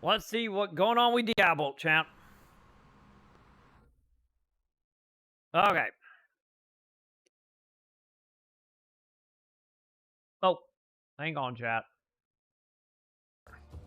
Let's see what's going on with Diablo, champ. Okay. Oh, hang on, chat.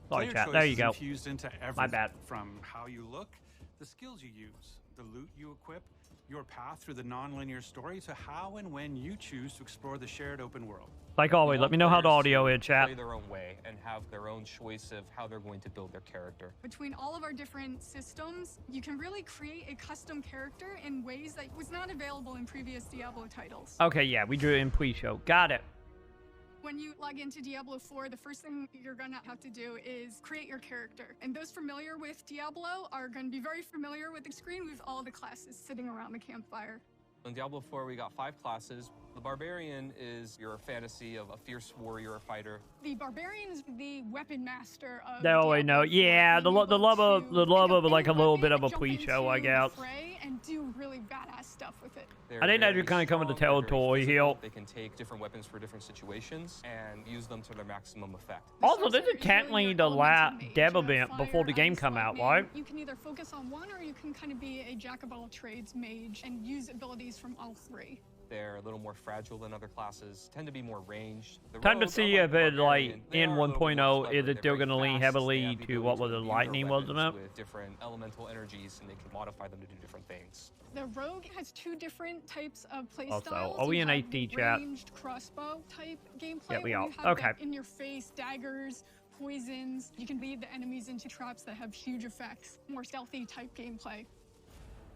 Sorry, chat. There you go. Infused into everything, my bad. From how you look, the skills you use, the loot you equip, your path through the non-linear story, to how and when you choose to explore the shared open world. Like always, let me know how the audio is, chat. Play their own way and have their own choice of how they're going to build their character. Between all of our different systems, you can really create a custom character in ways that was not available in previous Diablo titles. Okay, yeah, we drew it in pre-show. Got it. When you log into Diablo 4, the first thing you're gonna have to do is create your character. And those familiar with Diablo are gonna be very familiar with the screen with all the classes sitting around the campfire. In Diablo 4, we got 5 classes. The Barbarian is your fantasy of a fierce warrior or fighter. The Barbarian is the weapon master of No, I know. Yeah, the love of like a little bit of a pre-show, I guess. And do really badass stuff with it. They're I think that just kind of come with the territory here. They can take different weapons for different situations and use them to their maximum effect. Also, this is technically the last dev event before the game come out, right? You can either focus on one or you can kind of be a jack of all trades mage and use abilities from all 3. They're a little more fragile than other classes, tend to be more ranged. Time to see if it, like, in 1.0, is it still going to lean heavily to what was the lightning, wasn't it? With different elemental energies, and they can modify them to do different things. The rogue has 2 different types of playstyles. Also, are we in HD chat? Ranged crossbow type gameplay. Yeah, we are. You have Okay. In your face, daggers, poisons. You can lead the enemies into traps that have huge effects. More stealthy type gameplay.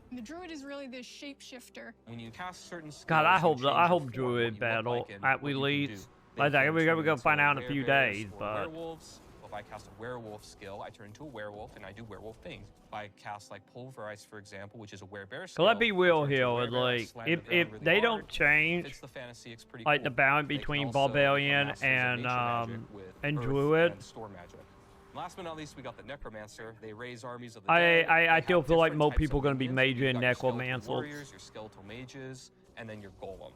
And the druid is really this shapeshifter. When you cast certain skills, God, I hope druid battle at release. Like that, we're gonna find out in a few days, but. Werewolves. If I cast a werewolf skill, I turn into a werewolf and I do werewolf things. If I cast like pulverize, for example, which is a werebear skill. So let's be real here, like if they don't change, like the balance between barbarian and druid. Last but not least, we got the necromancer. They raise armies of the dead. I still feel like most types people of are gonna be minions. majoring You got your necromancers. skeletal warriors, your skeletal mages, and then your golem.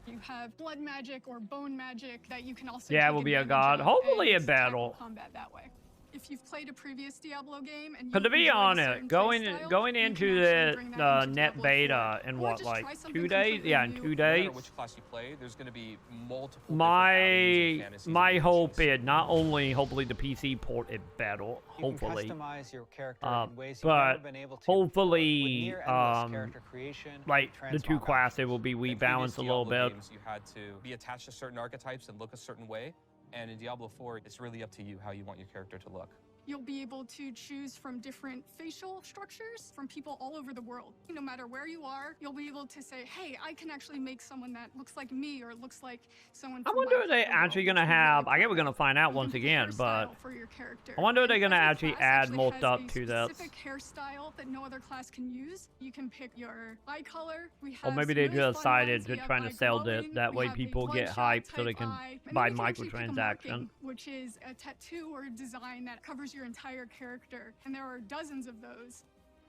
You have blood magic or bone magic that you can also Yeah, take will be a advantage god. of Hopefully and a battle. tackle combat that way. If you've played a previous Diablo game and Cause to be enjoyed a honest, certain going playstyle, you into can actually bring the that into net Diablo beta 4. in Or what, just like try something 2 days? completely Yeah, in new. 2 No days. matter which class you play, there's going to be multiple My hope is not only hopefully the PC port is better, hopefully, you can customize your character in ways you've but never been able to. hopefully, With near-endless character creation, like the 2 transmog classes will be In rebalanced previous a little Diablo bit. games, you had to be attached to certain archetypes and look a certain way. And in Diablo 4, it's really up to you how you want your character to look. You'll be able to choose from different facial structures from people all over the world. No matter where you are, you'll be able to say, hey, I can actually make someone that looks like me or looks like someone I from wonder my if they part of the world, actually which gonna would be have. really I guess we're cool. gonna find out You once can pick again, your but style for your character. I wonder if they're And gonna every actually class add actually more has stuff a to this. specific hairstyle that no other class can use. You can pick your eye color. We have Or maybe some they really just fun decided ones. to We have trying to eye sell this. glowing. That We way have the people get bloodshot hyped so they type can eye. And buy then we can actually pick a microtransaction. marking, which is a tattoo or a design that covers your entire character. And there are dozens of those.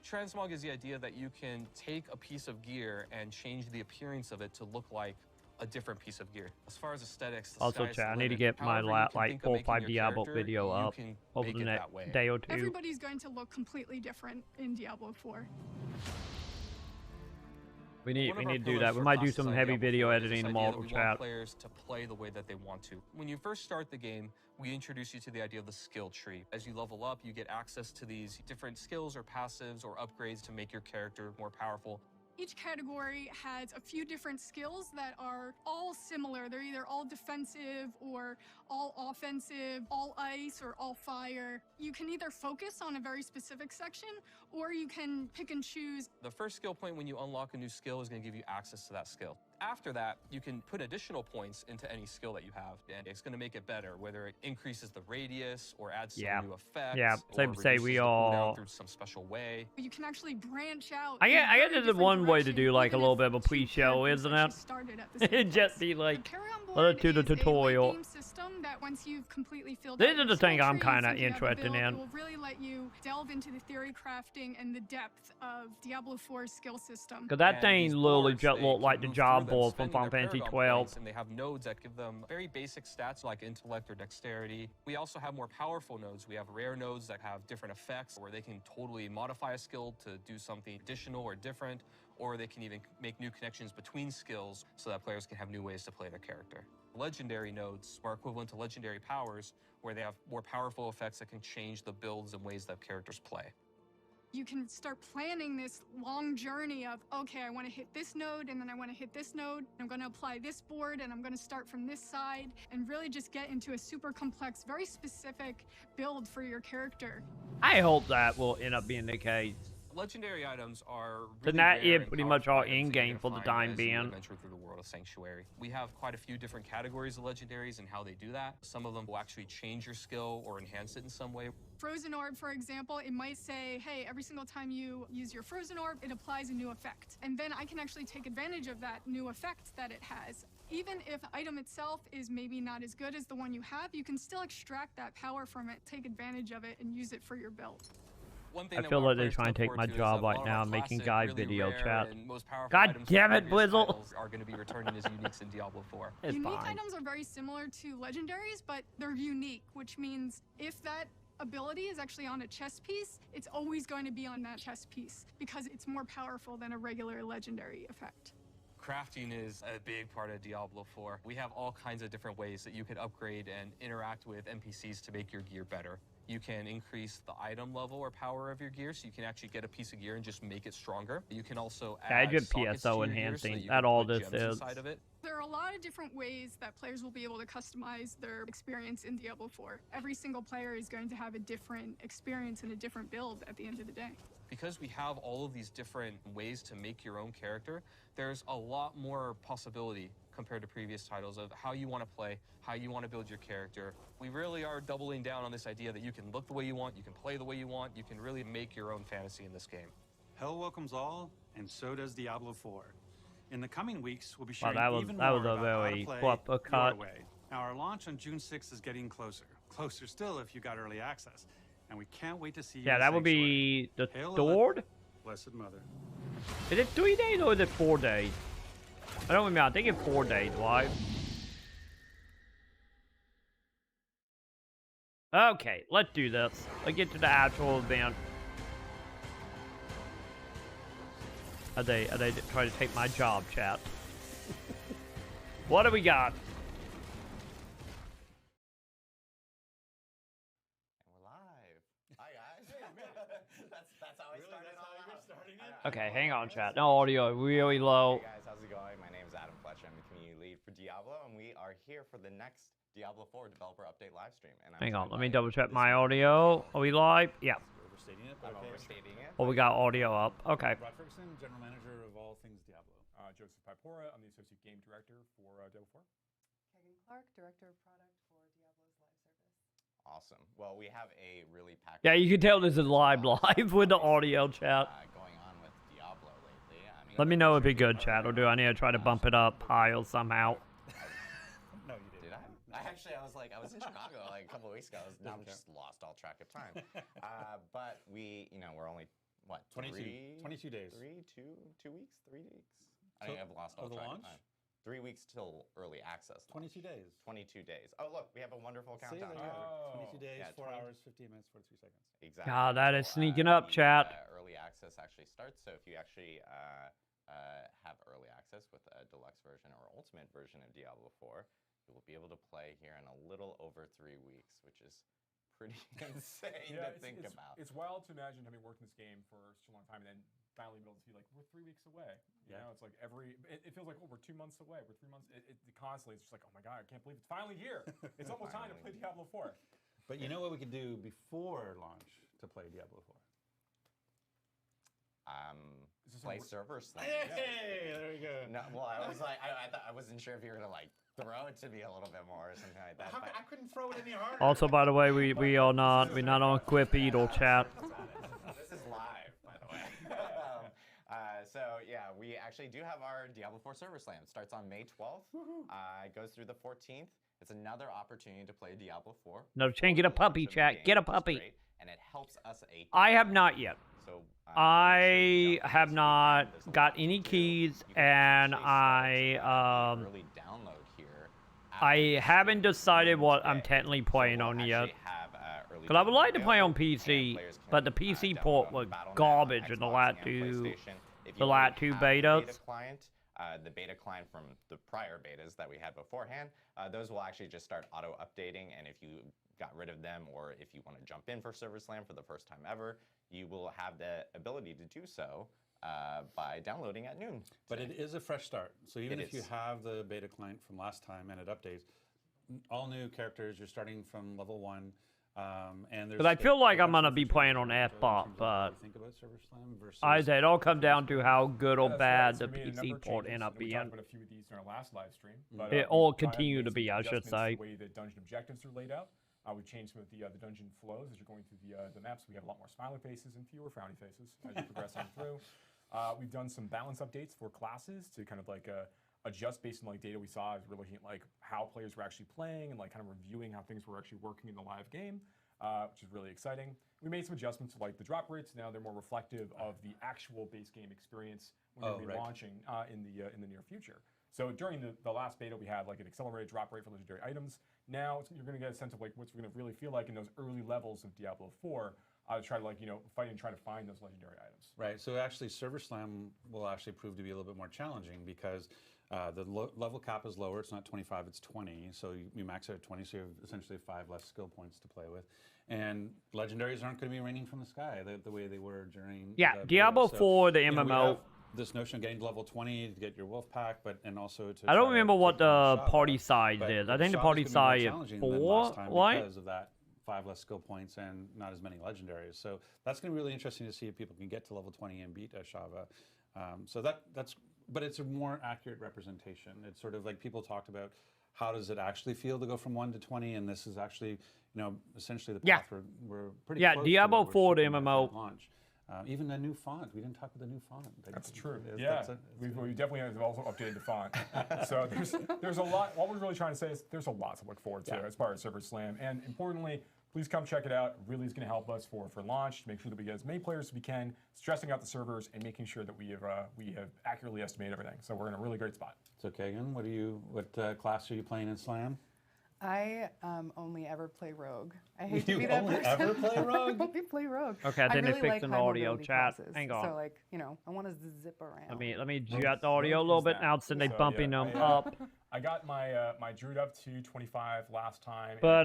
Transmog is the idea that you can take a piece of gear and change the appearance of it to look like a different piece of gear. As far as aesthetics, the Also, sky's chat, the I need to limit. get my However you can like think of 4 or making 5 your Diablo character, video you up can over make the it next that way. day or 2. Everybody's going to look completely different in Diablo 4. We need One of to our do pillars that. We for might do classes some on heavy Diablo video 4 is this editing idea tomorrow, that we chat. want players to play the way that they want to. When you first start the game, we introduce you to the idea of the skill tree. As you level up, you get access to these different skills or passives or upgrades to make your character more powerful. Each category has a few different skills that are all similar. They're either all defensive or all offensive, all ice or all fire. You can either focus on a very specific section or you can pick and choose. The first skill point when you unlock a new skill is going to give you access to that skill. After that, you can put additional points into any skill that you have, and it's going to make it better, whether it increases the radius or adds some new effects. Yeah, safe or to say reduces we the all. cooldown through some special way. You can actually branch out. I in guess very this is different one way to directions, do like a even little if bit of a two pre-show, characters isn't actually it? started at the same It'd just place. be like The carry on let board us do the is a tutorial. late game system that once you've completely filled This out is your the thing skill I'm trees kinda and you have a interested build, in. It will really let you delve into the theory crafting and the depth of Diablo 4's skill system. Cause that And thing these literally boards, just they looked can like the move job through example from spending Final their Fantasy Paragon 12. points, and they have nodes that give them very basic stats like intellect or dexterity. We also have more powerful nodes. We have rare nodes that have different effects where they can totally modify a skill to do something additional or different, or they can even make new connections between skills so that players can have new ways to play their character. Legendary nodes are equivalent to legendary powers, where they have more powerful effects that can change the builds and ways that characters play. You can start planning this long journey of, okay, I want to hit this node, and then I want to hit this node. I'm going to apply this board, and I'm going to start from this side, and really just get into a super complex, very specific build for your character. I hope that will end up being the case. Legendary items are Then really that rare is and pretty much powerful all items that you're in-game gonna for the find time as you being. adventure through the world of Sanctuary. We have quite a few different categories of legendaries and how they do that. Some of them will actually change your skill or enhance it in some way. Frozen Orb, for example, it might say, hey, every single time you use your Frozen Orb, it applies a new effect. And then I can actually take advantage of that new effect that it has. Even if the item itself is maybe not as good as the one you have, you can still extract that power from it, take advantage of it, and use it for your build. I feel like they're trying to take my job right now, making guide video chat. God damn it, Blizzle! Are going to be returning as uniques in Diablo 4. It's Unique fine. items are very similar to legendaries, but they're unique, which means if that ability is actually on a chess piece, it's always going to be on that chess piece because it's more powerful than a regular legendary effect. Crafting is a big part of Diablo 4. We have all kinds of different ways that you could upgrade and interact with NPCs to make your gear better. You can increase the item level or power of your gear, so you can actually get a piece of gear and just make it stronger. You can also add Gadget sockets to PSO your gear so enhancing. that you That can all put this gems is. inside of it. There are a lot of different ways that players will be able to customize their experience in Diablo 4. Every single player is going to have a different experience and a different build at the end of the day. Because we have all of these different ways to make your own character, there's a lot more possibility compared to previous titles of how you want to play, how you want to build your character. We really are doubling down on this idea that you can look the way you want, you can play the way you want, you can really make your own fantasy in this game. Hell welcomes all, and so does Diablo 4. In the coming weeks, we'll be Wow, sharing that even was more a about very how to play flip your cut. way. Now, our launch on June 6th is getting closer. Closer still if you got early access. And we can't wait to see you Yeah, in that would Sanctuary. be the Hail sword? Blessed Mother. Is it 3 days or is it 4 days? I don't remember. I think it's 4 days live. Okay, let's do this. Let's get to the actual event. Are they trying to take my job, chat? What do we got? And we're live. Hi guys. that's how I started. Okay, hang on, chat. No audio, really low. Hey guys, how's it going? My name is Adam Fletcher. I'm the community lead for Diablo, and we are here for the next Diablo 4 developer update live stream. And Hang on, let me double check my audio. Are we live? Yeah. Overstating it, I'm but okay. overstating it. Well, we got audio up. Okay. Rod Ferguson, General Manager of all things Diablo. Joseph Pipora, I'm the Associate Game Director for Diablo 4. Kegan Clark, Director of Product for Diablo's live service. Awesome. Well, we have a really packed. Yeah, you can tell this is live with the audio, chat. Going on with Diablo lately. I mean, Let me know if it's good, chat, or do I need to try to bump it up higher somehow? No, you didn't. Did I? I was in Chicago like a couple of weeks ago. Now I'm just lost all track of time. But we, we're only, what, 22 days. 2 weeks, 3 weeks? I think I've lost all the track launch? of time. 3 weeks till early access. 22 days. 22 days. Oh, look, we have a wonderful See, countdown. there you Oh. go. 22 days, Yeah, 4 20 hours, 15 minutes, 43 seconds. Exactly. God, that is So, sneaking up, chat. Early access actually starts. So if you actually have early access with a deluxe version or ultimate version of Diablo 4, you will be able to play here in a little over 3 weeks, which is pretty insane to think about. It's wild to imagine having worked in this game for such a long time and then finally be able to see, like, we're 3 weeks away. You know, it's like it feels like, oh, we're 2 months away. We're 3 months. Constantly, it's just like, oh my God, I can't believe it's finally here. It's almost time to play Diablo 4. But you know what we could do before launch to play Diablo 4? Play server slams. Hey, there we go. No, well, I was like, I wasn't sure if you were gonna like throw it to me a little bit more or something like that. I couldn't throw it any harder. Also, by the way, we're not on Quip Eagle, chat. This is live, by the way. So yeah, we actually do have our Diablo 4 server slam. It starts on May 12th. It goes through the 14th. It's another opportunity to play Diablo 4. No, Chan, get a puppy, chat. Get a puppy. And it helps us I have not yet. So I have not got any keys, and early download here. I haven't decided what I'm technically playing on yet. Because I would like to play on PC, but the PC port was garbage in the last two betas. The beta client from the prior betas that we had beforehand, those will actually just start auto-updating, and if you got rid of them, or if you want to jump in for Server Slam for the first time ever, you will have the ability to do so by downloading at noon. But it is a fresh start. So even if you have the beta client from last time and it updates, all new characters, you're starting from level 1. And Because I feel like I'm going to be playing on F-Bot, but it all comes down to how good or bad the PC port end up being. We talked about a few of these in our last live stream. But, it all continue to be, I should say. The way that dungeon objectives are laid out. We've changed some of the dungeon flows as you're going through the maps. We have a lot more smiley faces and fewer frowny faces as you progress on through. We've done some balance updates for classes to kind of like adjust based on like data we saw as we're looking at like how players were actually playing and like kind of reviewing how things were actually working in the live game, which is really exciting. We made some adjustments to like the drop rates. Now they're more reflective of the actual base game experience when we're launching in the near future. So during the last beta, we had like an accelerated drop rate for legendary items. Now you're going to get a sense of like what's going to really feel like in those early levels of Diablo 4. To try to like fight and try to find those legendary items. Right. So actually, Server Slam will actually prove to be a little bit more challenging because the level cap is lower. It's not 25, it's 20. So you max out at 20, so you have essentially 5 less skill points to play with. And legendaries aren't going to be raining from the sky the way they were during. Yeah, Diablo 4, the MMO. This notion of getting to level 20 to get your wolf pack, and also to. I don't remember what the party size is. I think the party size is 4, right? Because of that 5 less skill points and not as many legendaries. So that's going to be really interesting to see if people can get to level 20 and beat Shava. But it's a more accurate representation. It's sort of like people talked about how does it actually feel to go from 1 to 20, and this is actually, essentially the path we're pretty close to Diablo 4 to MMO. Launch. Even a new font. We didn't talk about the new font. That's true. We definitely have also updated the font. So there's a lot. What we're really trying to say is there's a lot to look forward to as far as Server Slam. And importantly, please come check it out. It really is going to help us for launch, to make sure that we get as many players as we can, stressing out the servers, and making sure that we have accurately estimated everything. So we're in a really great spot. So Kagan, what class are you playing in Slam? I only ever play Rogue. I hate to be that person. You only ever play Rogue? I only play Rogue. Okay, I didn't really fix like an high audio mobility chat. classes. Hang on. So like, I want to zip around. Let me jet the audio a little bit now since they bumping them up. I got my my druid up to 25 last time. But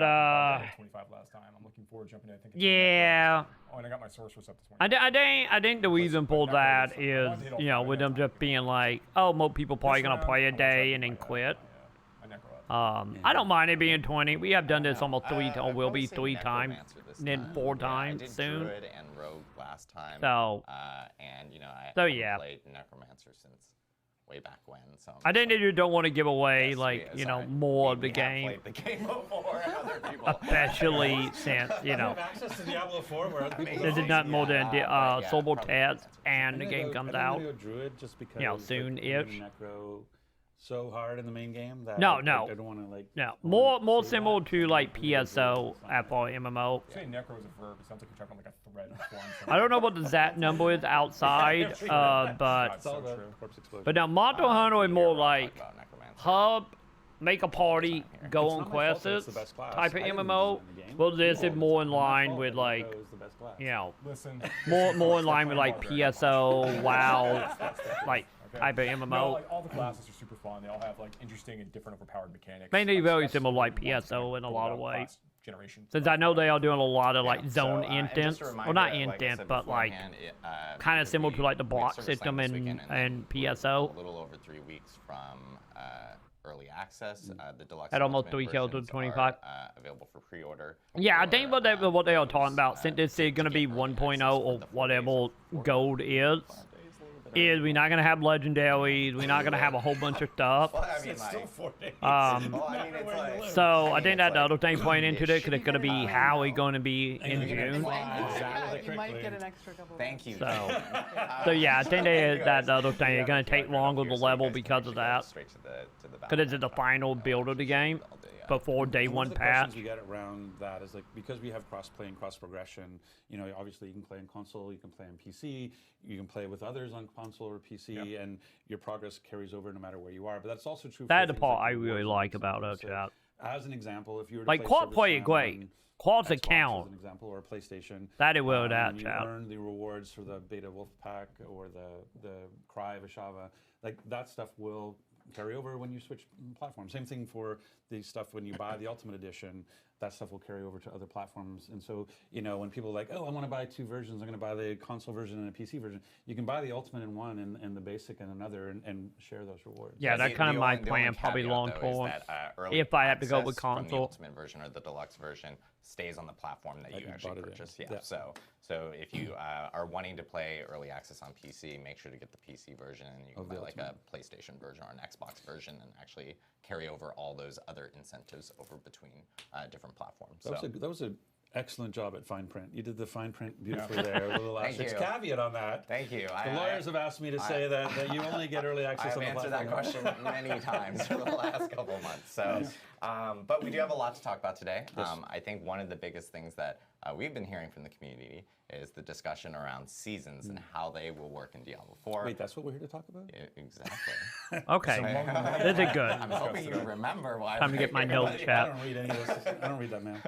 25 last time. I'm looking forward to jumping in. I think. And I got my sorceress up to 20. I think the reason for that is with them just being like, oh, most people probably gonna play a day and then quit. I don't mind it being 20. We have done this almost 3 times. Will be 3 times, then 4 times soon. Druid and Rogue last time. So, I played Necromancer since way back when. So I think you don't want to give away more of the game. Played the game before other people. Especially since have access to Diablo 4 where other people this is nothing more than Sobel tests and the game comes out. Druid just because soon-ish. Necro so hard in the main game that No. I don't want to No, more similar to like PSO at MMO. Saying necro is a verb. It sounds like you're talking like a thread form. I don't know what the exact number is outside, but now Monster Hunter is more like hub, make a party, go on quests type of MMO. Well, this is more in line with like, more in line with like PSO, WoW, like type of MMO. All the classes are super fun. They all have like interesting and different overpowered mechanics. Mainly very similar like PSO in a lot of ways. Since I know they are doing a lot of like zone intents, well not intent, but like kind of similar to like the block system in PSO. A little over 3 weeks from early access. The deluxe at almost 3 kills to 25. Available for pre-order. Yeah, I think what they are talking about, since this is gonna be 1.0 or whatever gold is we're not gonna have legendaries. We're not gonna have a whole bunch of stuff. So I think that the other thing playing into it, because it's gonna be how it's gonna be in June. You might get an extra couple. Thank you. So yeah, I think that the other thing is gonna take longer to level because of that. Because it's the final build of the game. before day And one of the patch. questions we get around that is like, because we have cross-play and cross-progression, you know, obviously you can play on console, you can play on PC, you can play with others on console or PC, and your progress carries over no matter where you are. But that's also true for That's the things part like I really rewards like and about incentives. it, So, chat. as an example, if you were to Like, play quad play it ServerSlam great. on Quad's Xbox, account. as an example, or PlayStation, That it will, that, and you chat. earn the rewards for the Beta Wolf Pack or the Cry of Ashava, like that stuff will carry over when you switch platforms. Same thing for the stuff when you buy the Ultimate Edition. That stuff will carry over to other platforms. And so, you know, when people are like, oh, I want to buy two versions, I'm going to buy the console version and a PC version, you can buy the Ultimate in one and the Basic in another and share those rewards. Yeah, that's kind of my plan, probably long term. If I have to go with from the console. Ultimate version or the Deluxe version stays on the platform that you actually purchase. Yeah. So if you are wanting to play early access on PC, make sure to get the PC version, and you can buy like a PlayStation version or an Xbox version, and actually carry over all those other incentives over between different platforms. That was an excellent job at fine print. You did the fine print beautifully there. A little Thank asterisk you. caveat on that. Thank you. The lawyers have asked me to say that you only get early access on the I've answered platform. that question many times for the last couple of months. So, but we do have a lot to talk about today. I think one of the biggest things that we've been hearing from the community is the discussion around seasons and how they will work in Diablo 4. Wait, that's what we're here to talk about? Exactly. Okay, this is good. I'm hoping you remember why. Time to get my notes, I chat. don't read any of this. I don't read that, man.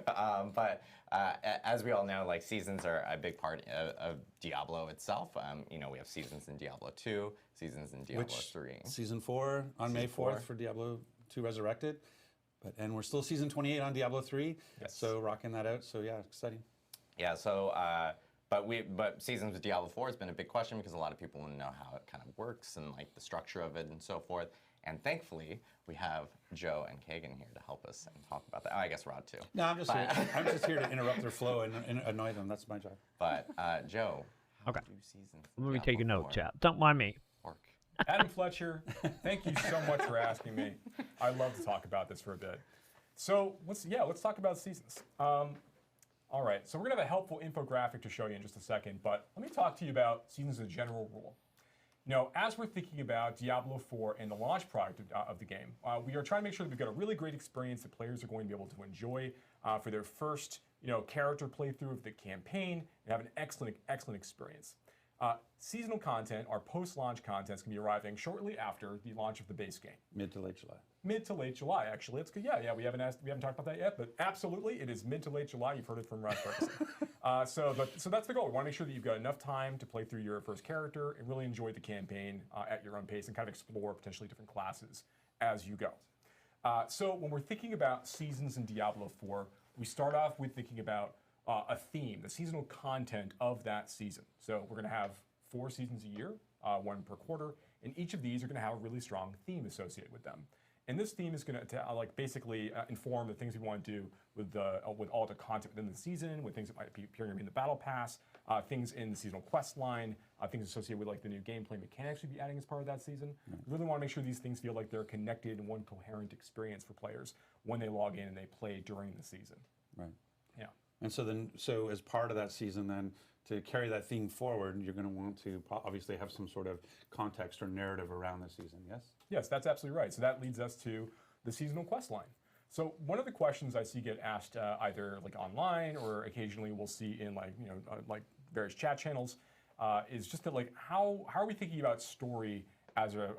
But as we all know, like seasons are a big part of Diablo itself. You know, we have seasons in Diablo 2, seasons in Diablo 3. Season 4 on May 4th for Diablo 2 Resurrected. And we're still season 28 on Diablo 3. Yes. So rocking that out. So yeah, exciting. Yeah, so but seasons with Diablo 4 has been a big question because a lot of people want to know how it kind of works and like the structure of it and so forth. And thankfully, we have Joe and Kagan here to help us and talk about that. Oh, I guess Rod too. No, I'm just here to interrupt their flow and annoy them. That's my job. But Joe, how Okay. do seasons Let me Diablo take a note, 4 chat. Don't mind me. work? Adam Fletcher, thank you so much for asking me. I'd love to talk about this for a bit. So let's talk about seasons. All right, so we're gonna have a helpful infographic to show you in just a second, but let me talk to you about seasons as a general rule. You know, as we're thinking about Diablo 4 and the launch product of the game, we are trying to make sure that we've got a really great experience that players are going to be able to enjoy for their first, character playthrough of the campaign and have an excellent experience. Seasonal content, our post-launch content, is going to be arriving shortly after the launch of the base game. Mid to late July. Mid to late July, actually. That's good. Yeah. We haven't talked about that yet, but absolutely, it is mid to late July. You've heard it from Rod Ferguson. So that's the goal. We want to make sure that you've got enough time to play through your first character and really enjoy the campaign at your own pace and kind of explore potentially different classes as you go. So when we're thinking about seasons in Diablo 4, we start off with thinking about a theme, the seasonal content of that season. So we're going to have 4 seasons a year, 1 per quarter, and each of these are going to have a really strong theme associated with them. And this theme is going to basically inform the things we want to do with all the content within the season, with things that might be appearing in the battle pass, things in the seasonal quest line, things associated with like the new gameplay mechanics we'd be adding as part of that season. We really want to make sure these things feel like they're connected in one coherent experience for players when they log in and they play during the season. Right. Yeah. And so as part of that season then, to carry that theme forward, you're going to want to obviously have some sort of context or narrative around the season, yes? Yes, that's absolutely right. So that leads us to the seasonal quest line. So one of the questions I see get asked either like online or occasionally we'll see in like various chat channels is just that like how are we thinking about story as a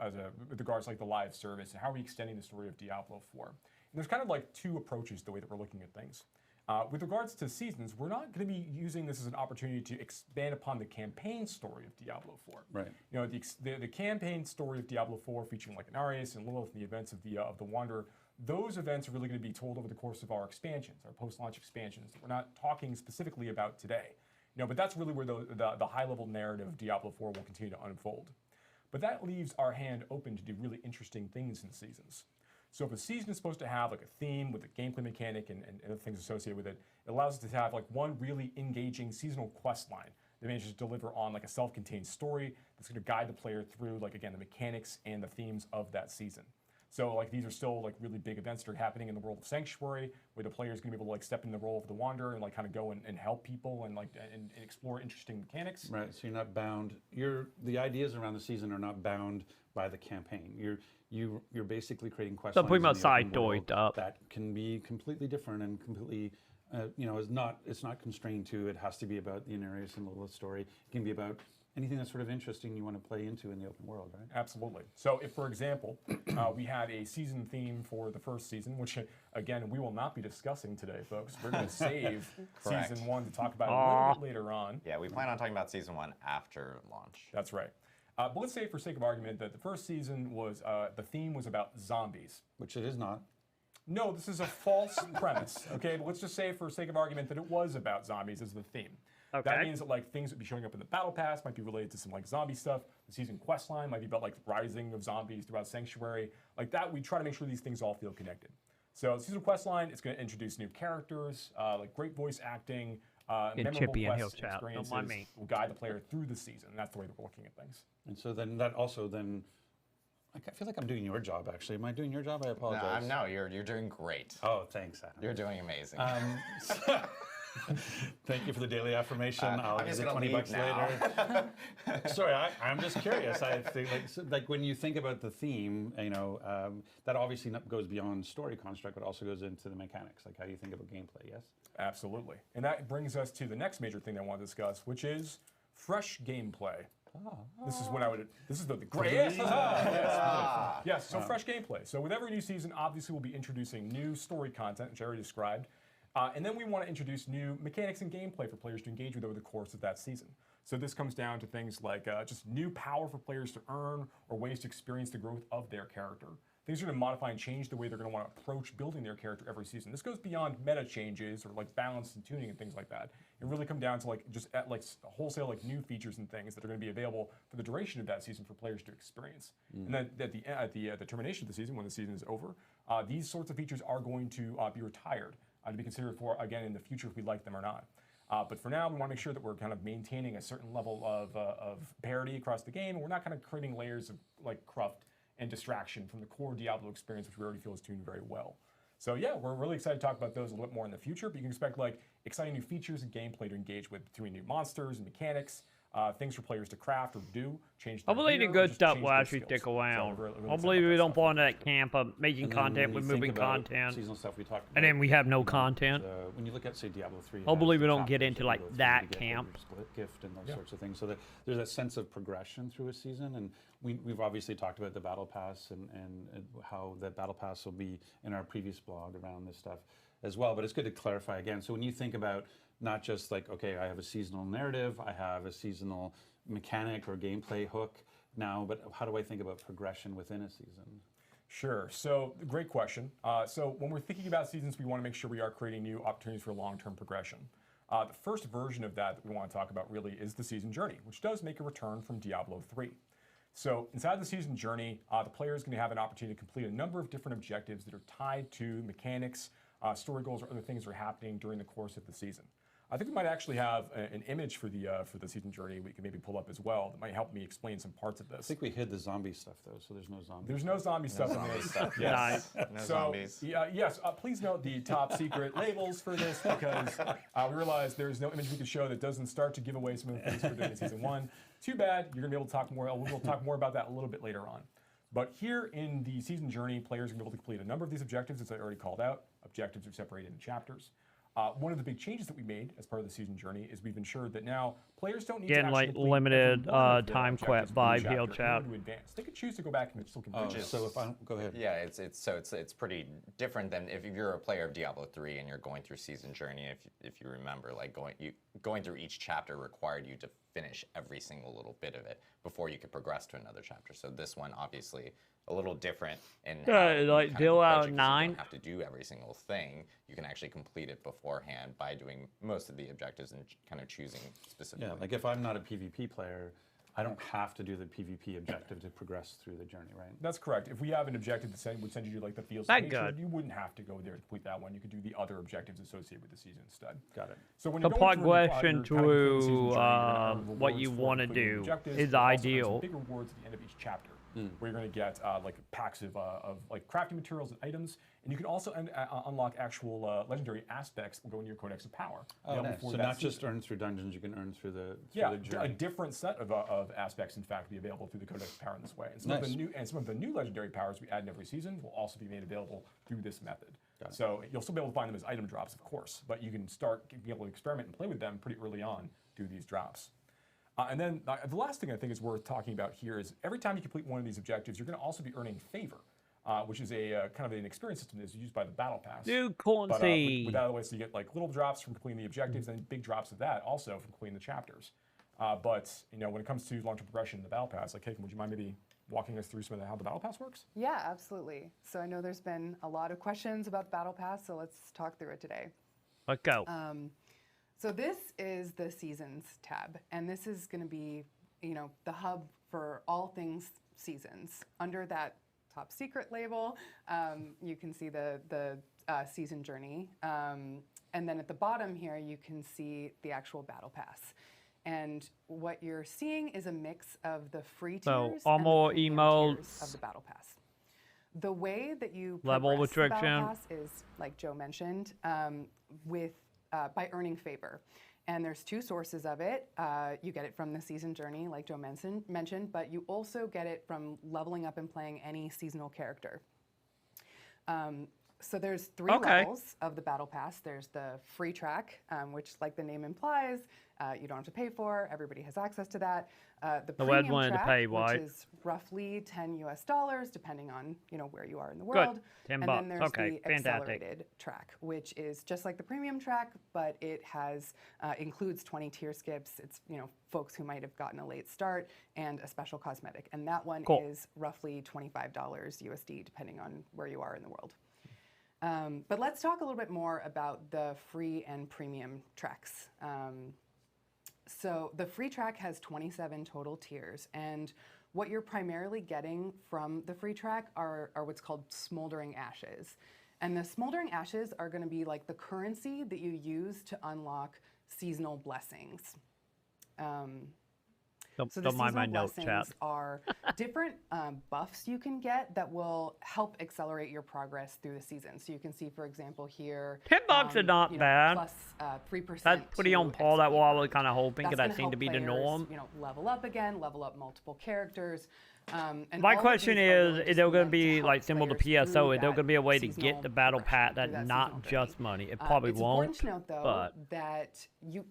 with regards to like the live service, and how are we extending the story of Diablo 4? And there's kind of like 2 approaches to the way that we're looking at things. With regards to seasons, we're not going to be using this as an opportunity to expand upon the campaign story of Diablo 4. Right. You know, the campaign story of Diablo 4, featuring like Inarius and Lilith and the events of the Wanderer, those events are really going to be told over the course of our expansions, our post-launch expansions, that we're not talking specifically about today. But that's really where the high-level narrative of Diablo 4 will continue to unfold. But that leaves our hand open to do really interesting things in seasons. So if a season is supposed to have like a theme with a gameplay mechanic and other things associated with it, it allows us to have like one really engaging seasonal quest line that manages to deliver on like a self-contained story that's going to guide the player through like, again, the mechanics and the themes of that season. So like these are still like really big events that are happening in the world of Sanctuary, where the player is going to be able to like step in the role of the Wanderer and like kind of go and help people and like and explore interesting mechanics. Right. So you're not bound. The ideas around the season are not bound by the campaign. You're basically creating quest So lines pretty in much the side open world door up. that can be completely different and completely. It's not constrained to. It has to be about the Inarius and Lilith story. It can be about anything that's sort of interesting you want to play into in the open world, right? Absolutely. So if, for example, we had a season theme for the first season, which, again, we will not be discussing today, folks. We're going to save season 1 to talk about a little bit later on. Yeah, we plan on talking about season 1 after launch. That's right. But let's say, for sake of argument, that the first season was, the theme was about zombies. Which it is not. No, this is a false premise, okay? But let's just say, for sake of argument, that it was about zombies as the theme. Okay. That means that like things that would be showing up in the battle pass might be related to some like zombie stuff. The season quest line might be about like the rising of zombies throughout Sanctuary. Like that, we try to make sure these things all feel connected. So season quest line, it's going to introduce new characters, like great voice acting, memorable Chippy and quest Hill chat. Don't experiences mind me. will guide the player through the season. And that's the way that we're looking at things. And so then that also then. I feel like I'm doing your job, actually. Am I doing your job? I apologize. No, you're doing great. Oh, thanks, Adam. You're doing amazing. Thank you for the daily affirmation. I'll I'm give just you gonna 20 leave bucks now. later. Sorry, I'm just curious. I think like when you think about the theme, that obviously goes beyond story construct, but also goes into the mechanics, like how you think about gameplay. Yes. Absolutely. And that brings us to the next major thing I want to discuss, which is fresh gameplay. This is when this is the great. Yes, so fresh gameplay. So with every new season, obviously we'll be introducing new story content, which I already described. And then we want to introduce new mechanics and gameplay for players to engage with over the course of that season. So this comes down to things like just new power for players to earn or ways to experience the growth of their character. Things are going to modify and change the way they're going to want to approach building their character every season. This goes beyond meta changes or like balance and tuning and things like that. It really comes down to like just wholesale like new features and things that are going to be available for the duration of that season for players to experience. And then at the termination of the season, when the season is over, these sorts of features are going to be retired to be considered for again in the future if we like them or not. But for now, we want to make sure that we're kind of maintaining a certain level of parity across the game, and we're not kind of creating layers of like cruft and distraction from the core Diablo experience, which we already feel is tuned very well. So yeah, we're really excited to talk about those a little bit more in the future, but you can expect like exciting new features and gameplay to engage with between new monsters and mechanics, things for players to craft or do, change their Hopefully the gear, or good just stuff change will their actually skills. stick So around. we're really excited Hopefully about we that don't stuff. fall into that camp of making And then content when with you think moving about content. seasonal stuff we talked about. And then we have no content. When you look at, say, Diablo 3, Hopefully has we the don't get chapters into, you like, go through that to get camp. your split gift and those sorts of things. So that there's a sense of progression through a season. And we've obviously talked about the Battle Pass and how the Battle Pass will be in our previous blog around this stuff as well. But it's good to clarify again. So when you think about not just like, okay, I have a seasonal narrative, I have a seasonal mechanic or gameplay hook now, but how do I think about progression within a season? Sure. So, great question. So, when we're thinking about seasons, we want to make sure we are creating new opportunities for long-term progression. The first version of that we want to talk about really is the season journey, which does make a return from Diablo 3. So, inside the season journey, the player is going to have an opportunity to complete a number of different objectives that are tied to mechanics, story goals, or other things that are happening during the course of the season. I think we might actually have an image for the season journey we can maybe pull up as well that might help me explain some parts of I this. think we hid the zombie stuff though, so there's no zombie. There's no zombie stuff in this. Stuff. Yes. No So, zombies. yes, please note the top secret labels for this because we realized there's no image we can show that doesn't start to give away some of the things we're doing in season 1. Too bad. You're going to be able to talk more. We'll talk more about that a little bit later on. But here in the season journey, players are going to be able to complete a number of these objectives, as I already called out. Objectives are separated into chapters. One of the big changes that we made as part of the season journey is we've ensured that now players don't need to Getting actually like complete limited every one of the time objectives quit per vibe, chapter Hill in chat. order to advance. They could choose to go back and still complete it. So if I go ahead. Yeah, it's pretty different than if you're a player of Diablo 3 and you're going through season journey. If you remember, like going through each chapter required you to finish every single little bit of it before you could progress to another chapter. So this one obviously a little different in how you like kind of deal approach out it, 'cause you 9. don't have to do every single thing. You can actually complete it beforehand by doing most of the objectives and kind of choosing specifically. Yeah, like if I'm not a PvP player, I don't have to do the PvP objective to progress through the journey, right? That's correct. If we have an objective that would send you to like the Fields of That Hatred, good. you wouldn't have to go there to complete that one. You could do the other objectives associated with the season instead. Got it. So when The you're going through progression your kind of completing the season to journey, you're gonna earn what rewards you for wanna completing do objectives, is but also earn some ideal. big rewards at the end of each chapter. where you're going to get like packs of like crafting materials and items, and you can also unlock actual legendary aspects that go into your Codex of Power. Oh, nice. before So that not just season. earn through dungeons, you can earn through the Yeah, journey. a different set of aspects, in fact, will be available through the Codex of Power in this way. And some of the new legendary powers we add in every season will also be made available through this method. So you'll still be able to find them as item drops, of course, but you can start being able to experiment and play with them pretty early on through these drops. And then the last thing I think is worth talking about here is every time you complete one of these objectives, you're going to also be earning favor, which is a kind of an experience system that's used by the Battle Pass. Dude, currency. With that other way, so you get like little drops from completing the objectives and big drops of that also from completing the chapters. But when it comes to long-term progression in the Battle Pass, like, Kaken, would you mind maybe walking us through some of how the Battle Pass works? Yeah, absolutely. So I know there's been a lot of questions about the Battle Pass, so let's talk through it today. Let's go. So this is the Seasons tab, and this is going to be, the hub for all things Seasons. Under that top secret label, you can see the season journey, and then at the bottom here, you can see the actual Battle Pass. And what you're seeing is a mix of the free tiers and the premium tiers of the Battle Pass. The way that you level progress the Battle restriction Pass is, like Joe mentioned, by earning favor. And there's two sources of it. You get it from the season journey, like Joe mentioned, but you also get it from leveling up and playing any seasonal character. So there's three levels of the Battle Pass. There's the free track, which, like the name implies, you don't have to pay for. Everybody has access to that. The premium track, which is roughly $10 depending on where you are in the world. Good. $10. And then there's the accelerated track, which is just like the premium track, but it has includes 20 tier skips. It's folks who might have gotten a late start and a special cosmetic, and that one is roughly $25 USD depending on where you are in the world. But let's talk a little bit more about the free and premium tracks. So the free track has 27 total tiers, and what you're primarily getting from the free track are what's called smoldering ashes. And the smoldering ashes are going to be like the currency that you use to unlock seasonal blessings. So the seasonal blessings are different buffs you can get that will help accelerate your progress through the season. So you can see, for example, here, $10 is not bad. Plus 3%. That's pretty on par. That what I was kind of hoping, because that seemed to be the norm. Level up again, level up multiple characters. And my question is there going to be like similar to PSO? Is there going to be a way to get the battle pass that's not just money? It probably won't. It's important to note, though, that you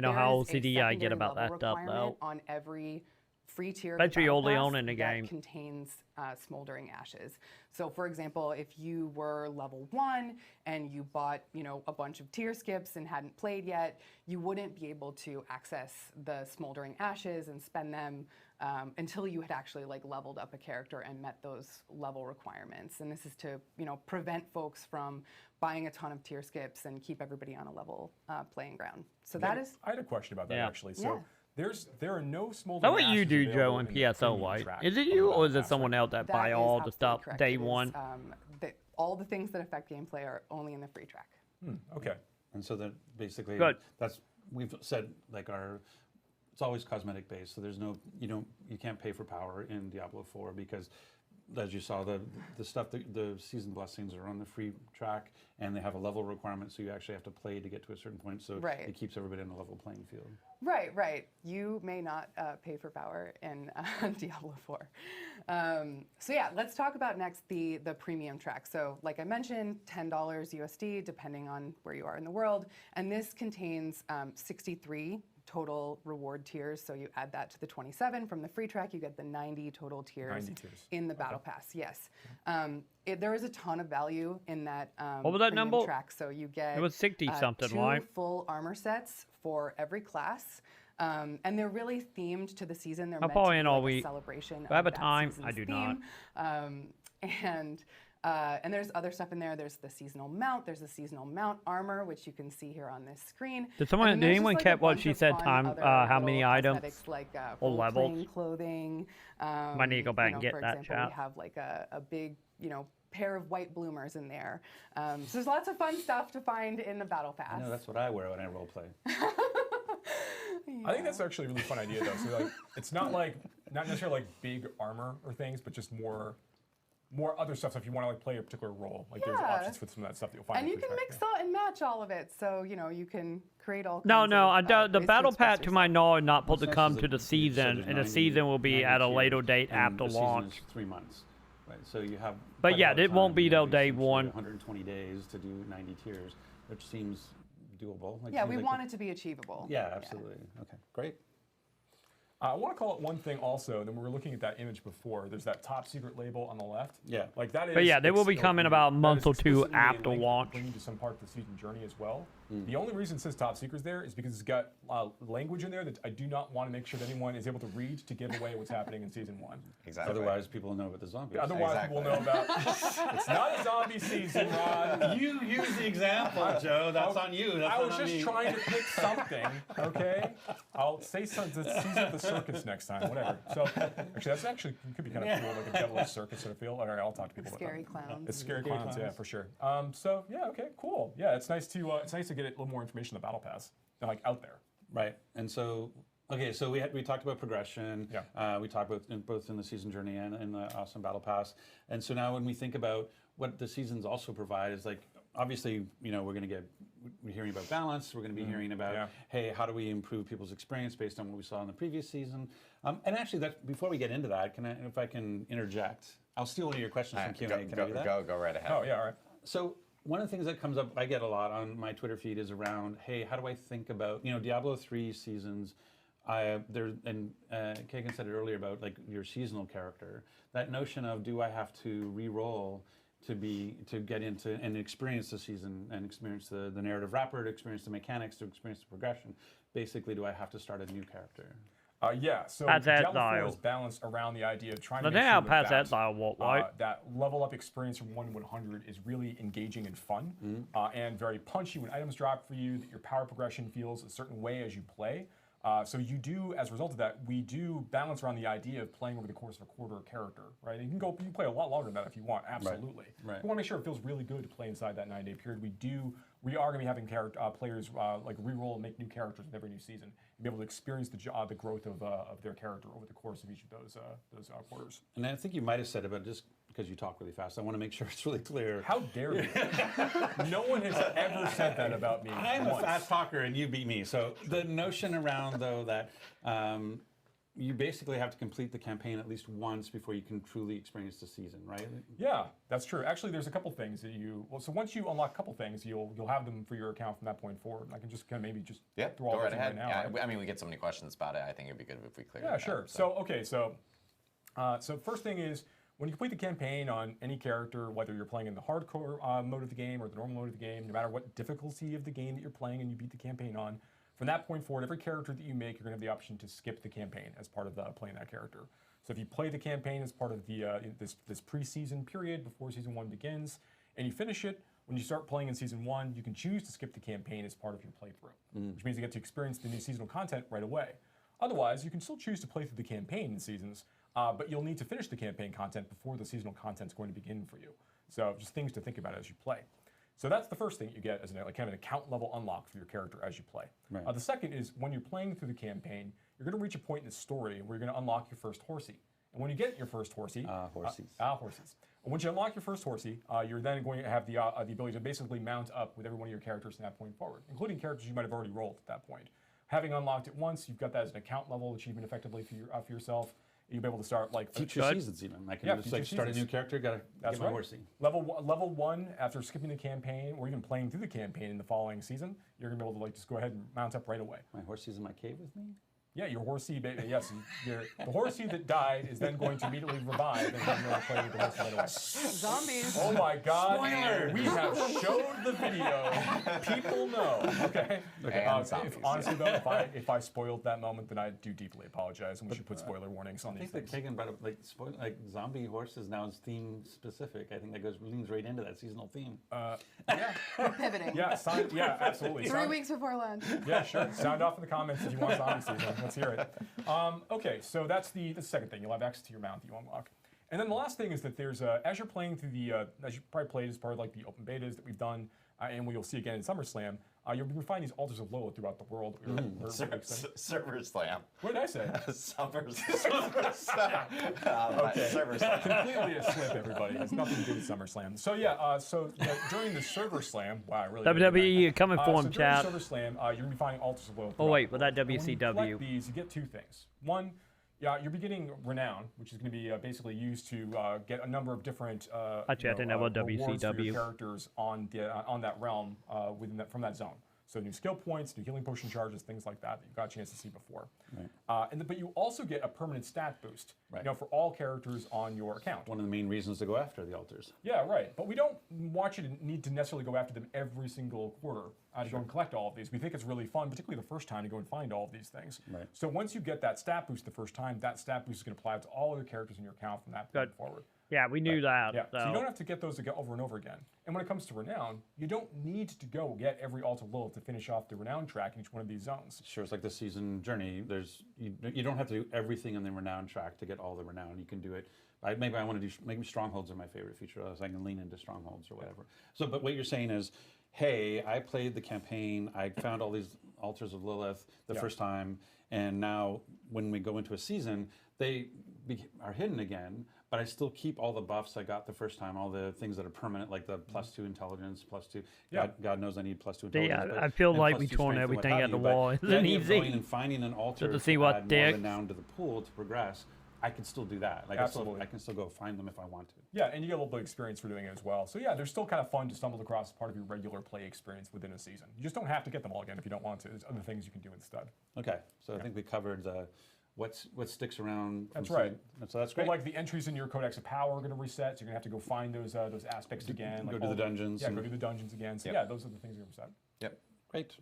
know how OCD I get about that stuff, though. On every free tier, especially early on in the game, contains smoldering ashes. So, for example, if you were level 1 and you bought, a bunch of tier skips and hadn't played yet, you wouldn't be able to access the smoldering ashes and spend them until you had actually leveled up a character and met those level requirements. And this is to prevent folks from buying a ton of tier skips and keep everybody on a level playing ground. So I had a question about that actually. So there are no smoldering. That's what you do, Joe, in PSO, right? Is it you or is it someone else that buy all the stuff day one? All the things that affect gameplay are only in the free track. Okay. And so that basically that's we've said it's always cosmetic based. So there's no you can't pay for power in Diablo 4 because, as you saw, the stuff, the season blessings are on the free track, and they have a level requirement, so you actually have to play to get to a certain point, so it keeps everybody on a level playing field. Right. You may not pay for power in Diablo 4. So yeah, let's talk about next the premium track. So like I mentioned, $10 USD, depending on where you are in the world, and this contains 63 total reward tiers. So you add that to the 27 from the free track, you get the 90 total tiers, in the Battle Pass. Yes. There is a ton of value in that what was that number? track. So you get it was 60 something, 2 right? full armor sets for every class. And they're really themed to the season. They're meant to be like a celebration. Do I have a that time? season's I do theme. not. And there's other stuff in there. There's the seasonal mount. There's the seasonal mount armor, which you can see here on this screen. Did anyone kept what she said? How many items or levels? Clothing. Might need to go back and get for that. example, we have like a big, pair of white bloomers in there. So there's lots of fun stuff to find in the Battle Pass. I know that's what I wear when I role play. I think that's actually a really fun idea, though. So it's not like not necessarily like big armor or things, but just more other stuff. So if you want to like play a particular role, like there's options for some of that stuff that you'll find. And you can mix and match all of it, so you know you can create all. No, kinds no, of, I don't. The ways to battle express pack, to my yourself. knowledge, not supposed to What's come nice to is the that you said season, there's and the 90 season will be 90 at a tiers, later date and after the season launch. is 3 months, right? So you have. But quite a yeah, lot of it won't time. be You till have day essentially one. 120 days to do 90 tiers, which seems doable. Like, Yeah, seems we like want it to be achievable. Yeah, absolutely. Okay, great. I want to call it one thing also. Then we were looking at that image before. There's that top secret label on the left. Yeah. Like that is. But yeah, they will be coming about a month or two explicitly after linked launch. bringing to some part of the season journey as well. The only reason it says top secrets there is because it's got language in there that I do not want to make sure that anyone is able to read to give away what's happening in season 1. Exactly. Otherwise, people know about the zombies. Otherwise, people will know about. It's not a zombie season, Ron. You use the example, Joe. That's on you. That's I was not on just me. trying to pick something, okay? I'll say something. The season of the circus next time, whatever. So, actually could be kind of cool, like a devilish circus sort of feel. All right, I'll talk to people about Scary that. clowns. It's scary clowns, yeah, for sure. So yeah, okay, cool. Yeah, it's nice to get a little more information on the battle pass, like out there. Right. And so, okay, so we talked about progression. Yeah. We talked about both in the season journey and in the awesome battle pass. And so now when we think about what the seasons also provide is like, obviously, you know, we're hearing about balance. We're going to be hearing about, hey, how do we improve people's experience based on what we saw in the previous season? And actually, before we get into that, if I can interject, I'll steal one of your questions from Q&A. Can I do that? Go right ahead. Oh yeah, all right. So one of the things that comes up, I get a lot on my Twitter feed is around, hey, how do I think about, you know, Diablo 3 seasons, Kagan said it earlier about like your seasonal character, that notion of do I have to re-roll to get into and experience the season and experience the narrative wrapper, to experience the mechanics, to experience the progression. Basically, do I have to start a new character? Yeah, so Pass that Diablo 4 dial. is balanced around the idea of trying But to they make sure have passed that dial, right? that level up experience from 1 to 100 is really engaging and fun, and very punchy when items drop for you, that your power progression feels a certain way as you play. So you do, as a result of that, we do balance around the idea of playing over the course of a quarter character, right? You can play a lot longer than that if you want, absolutely. Right. We want to make sure it feels really good to play inside that 9-day period. We are going to be having players like re-roll and make new characters with every new season, and be able to experience the growth of their character over the course of each of those quarters. And I think you might have said it, but just because you talk really fast, I want to make sure it's really clear. How dare you? No one has ever said that about me. I'm once. a fast talker and you beat me. So the notion around, though, that you basically have to complete the campaign at least once before you can truly experience the season, right? Yeah, that's true. Actually, there's a couple things that so once you unlock a couple things, you'll have them for your account from that point forward. And I can just kind of maybe just throw all go right those in ahead. right now. Yeah, I mean, we get so many questions about it. I think it'd be good if we clear it Yeah, up. sure. So first thing is, when you complete the campaign on any character, whether you're playing in the hardcore mode of the game or the normal mode of the game, no matter what difficulty of the game that you're playing and you beat the campaign on, from that point forward, every character that you make, you're going to have the option to skip the campaign as part of playing that character. So if you play the campaign as part of the this pre-season period before season 1 begins, and you finish it, when you start playing in season 1, you can choose to skip the campaign as part of your playthrough, which means you get to experience the new seasonal content right away. Otherwise, you can still choose to play through the campaign in seasons, but you'll need to finish the campaign content before the seasonal content is going to begin for you. So just things to think about as you play. So that's the first thing you get as kind of an account level unlock for your character as you play. Right. The second is when you're playing through the campaign, you're going to reach a point in the story where you're going to unlock your first horsey. And when you get your first horsey, horsies. Horsies. And once you unlock your first horsey, you're then going to have the ability to basically mount up with every one of your characters from that point forward, including characters you might have already rolled at that point. Having unlocked it once, you've got that as an account level achievement effectively for yourself. You'll be able to start like Future seasons even. I can just like start a new character, gotta get my horsey. Level 1, after skipping the campaign or even playing through the campaign in the following season, you're gonna be able to like just go ahead and mount up right away. My horsey's in my cave with me? Yeah, your horsey, yes. The horsey that died is then going to immediately revive and then you're going to play with the horsey right away. Zombies. Oh my God. Spoiler! We have showed the video. People know. Okay. Honestly though, if I spoiled that moment, then I do deeply apologize, and we should put spoiler warnings on these things. I think that Kagan brought up like zombie horses now is theme specific. I think that leans right into that seasonal theme. Yeah. Pivoting. Yeah, absolutely. 3 weeks before lunch. Yeah, sure. Sound off in the comments if you want zombie season. Let's hear it. Okay, so that's the second thing. You'll have access to your mount that you unlock. And then the last thing is that there's as you're playing through as you probably played as part of like the open betas that we've done, and we'll see again in SummerSlam, You'll be finding these altars of Lilith throughout the world. Server slam. What did I say? Server slam. Server slam. Completely a slip, everybody. It's nothing to do with SummerSlam. So yeah, during the Server Slam, wow, I really. WWE, you're coming for him, so during chat. Server Slam, you're gonna be finding altars of Lilith. Oh wait, throughout with that the world. And when you WCW. collect these, you get two things. One, you're getting renown, which is going to be basically used to get a number of different Actually, I think that was rewards for WCW. your characters on that realm from that zone. So new skill points, new healing potion charges, things like that you got a chance to see before. Right. But you also get a permanent stat boost, Right. for all characters on your account. One of the main reasons to go after the altars. Yeah, right. But we don't want you to need to necessarily go after them every single quarter to go and collect all of these. We think it's really fun, particularly the first time, to go and find all of these things. Right. So once you get that stat boost the first time, that stat boost is going to apply to all other characters in your account from that point forward. Yeah, we knew that. Yeah, so you don't have to get those again over and over again. And when it comes to renown, you don't need to go get every Altar of Lilith to finish off the renown track in each one of these zones. Sure, it's like the season journey. You don't have to do everything on the renown track to get all the renown. You can do it. Maybe I want to do. Maybe strongholds are my favorite feature, so I can lean into strongholds or whatever. So, but what you're saying is, hey, I played the campaign. I found all these altars of Lilith the first time, and now when we go into a season, they are hidden again. But I still keep all the buffs I got the first time, all the things that are permanent, like the +2 intelligence, +2. God knows I need +2 intelligence. Yeah, I feel like we +2 torn strength and what everything have at the you, but wall. the Isn't idea of easy. going and finding an altar to see what add more deck. renown to the pool to progress, I can still do that. Like Absolutely. I can still go find them if I want to. Yeah, and you get a little bit of experience for doing it as well. So yeah, they're still kind of fun to stumble across as part of your regular play experience within a season. You just don't have to get them all again if you don't want to. There's other things you can do instead. Okay, so I think we covered what sticks around. That's right. So that's great. But like the entries in your Codex of Power are going to reset, so you're going to have to go find those aspects again. Go like to the dungeons. Yeah, go to the dungeons again. So yeah, those are the things you're going to reset. Yep. Great.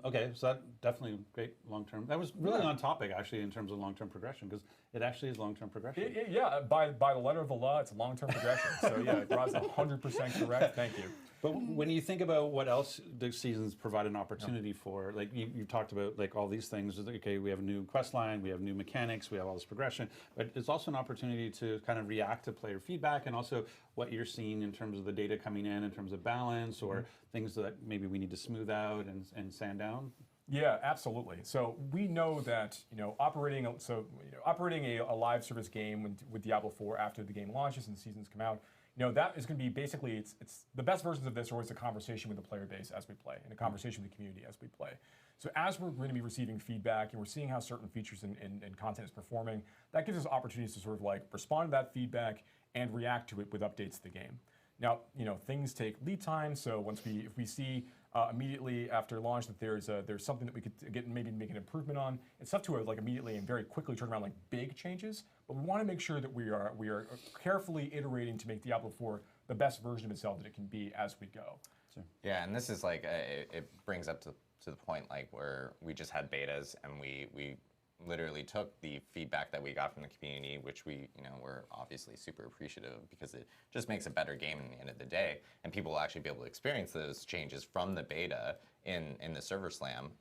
Okay, so that definitely great long term. That was really on topic actually in terms of long term progression because it actually is long term progression. Yeah, by the letter of the law, it's long term progression. So yeah, Brad's 100% correct. Thank you. But when you think about what else the seasons provide an opportunity for, like you talked about like all these things, okay, we have a new quest line, we have new mechanics, we have all this progression, but it's also an opportunity to kind of react to player feedback and also what you're seeing in terms of the data coming in terms of balance or things that maybe we need to smooth out and sand down. Yeah, absolutely. So we know that operating a live service game with Diablo 4 after the game launches and the seasons come out, that is going to be basically it's the best versions of this are always a conversation with the player base as we play and a conversation with the community as we play. So as we're going to be receiving feedback and we're seeing how certain features and content is performing, that gives us opportunities to sort of like respond to that feedback and react to it with updates to the game. Now, things take lead time, so if we see immediately after launch that there's something that we could maybe make an improvement on, it's tough to like immediately and very quickly turn around like big changes. But we want to make sure that we are carefully iterating to make Diablo 4 the best version of itself that it can be as we go. Sure. Yeah, and this is like it brings up to the point like where we just had betas and we literally took the feedback that we got from the community, which we we're obviously super appreciative of because it just makes a better game in the end of the day, and people will actually be able to experience those changes from the beta in the Server Slam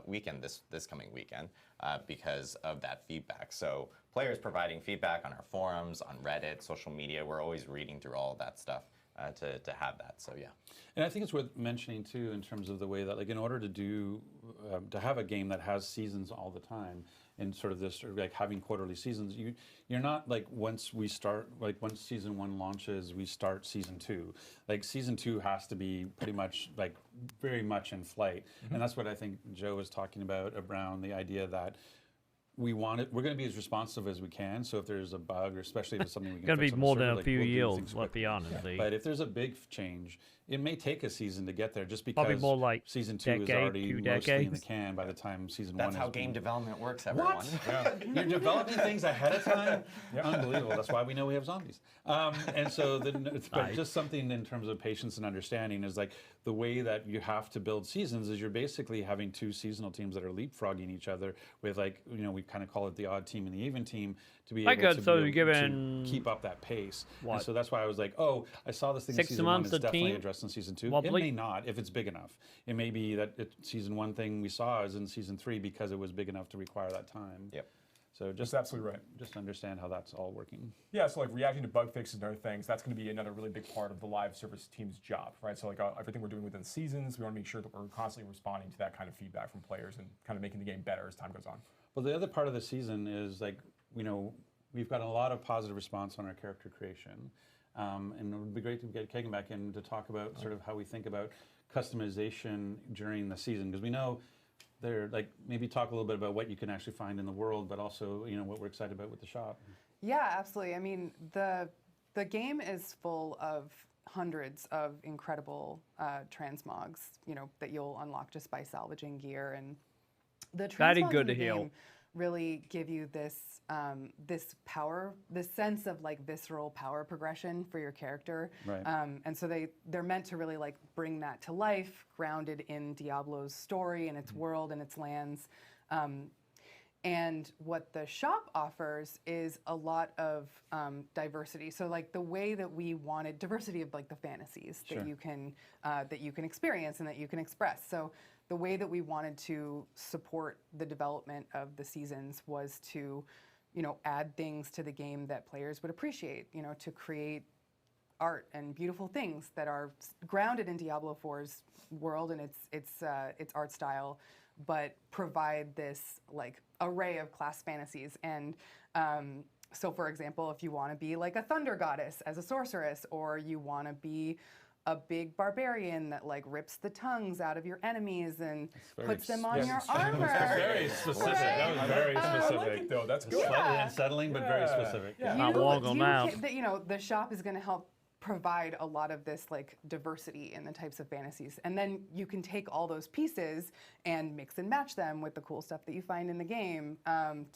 weekend this coming weekend because of that feedback. So players providing feedback on our forums, on Reddit, social media, we're always reading through all of that stuff. To have that, so yeah. And I think it's worth mentioning too in terms of the way that like in order to have a game that has seasons all the time and sort of this like having quarterly seasons, you're not like once season 1 launches, we start season 2. Like season 2 has to be pretty much like very much in flight, and that's what I think Joe was talking about around the idea that we're going to be as responsive as we can. So if there's a bug, or especially if it's something we can It's going fix to on be the more server, than a like, few we'll do years, things let's be quickly. honest. But if there's a big change, it may take a season to get there, just because Probably more like season 2 is already mostly in the can by the time season 1 That's is. how game development works, everyone. What? You're developing things ahead of time? Unbelievable. That's why we know we have zombies. And so, but just something in terms of patience and understanding is like the way that you have to build seasons is you're basically having 2 seasonal teams that are leapfrogging each other with like, we kind of call it the odd team and the even team to be able to keep up that pace. And so that's why I was like, oh, I saw this thing in season 1, it's definitely addressed in season 2. It may not if it's big enough. It may be that season 1 thing we saw is in season 3 because it was big enough to require that time. Yep. So just That's absolutely right. Just understand how that's all working. Yeah, so like reacting to bug fixes and other things, that's going to be another really big part of the live service team's job, right? So like everything we're doing within seasons, we want to make sure that we're constantly responding to that kind of feedback from players and kind of making the game better as time goes on. Well, the other part of the season is like, we've got a lot of positive response on our character creation. And it would be great to get Kagan back in to talk about sort of how we think about customization during the season, because we know maybe talk a little bit about what you can actually find in the world, but also what we're excited about with the shop. Yeah, absolutely. I mean, the game is full of hundreds of incredible transmogs, that you'll unlock just by salvaging gear, and the transmogs in the game really give you this this sense of like visceral power progression for your character. Right. And so they're meant to really like bring that to life, grounded in Diablo's story and its world and its lands. And what the shop offers is a lot of diversity. So like the way that we wanted diversity of like the fantasies that you can experience and that you can express. So the way that we wanted to support the development of the seasons was to, add things to the game that players would appreciate, to create art and beautiful things that are grounded in Diablo 4's world and its art style, but provide this like array of class fantasies. And so for example, if you want to be like a thunder goddess as a sorceress, or you want to be a big barbarian that like rips the tongues out of your enemies and puts them on your armor. Very specific. Right? That was very specific. I like it, though. That's good. Slightly unsettling, but very specific. Yeah. Not long them out. The shop is going to help provide a lot of this like diversity in the types of fantasies, and then you can take all those pieces and mix and match them with the cool stuff that you find in the game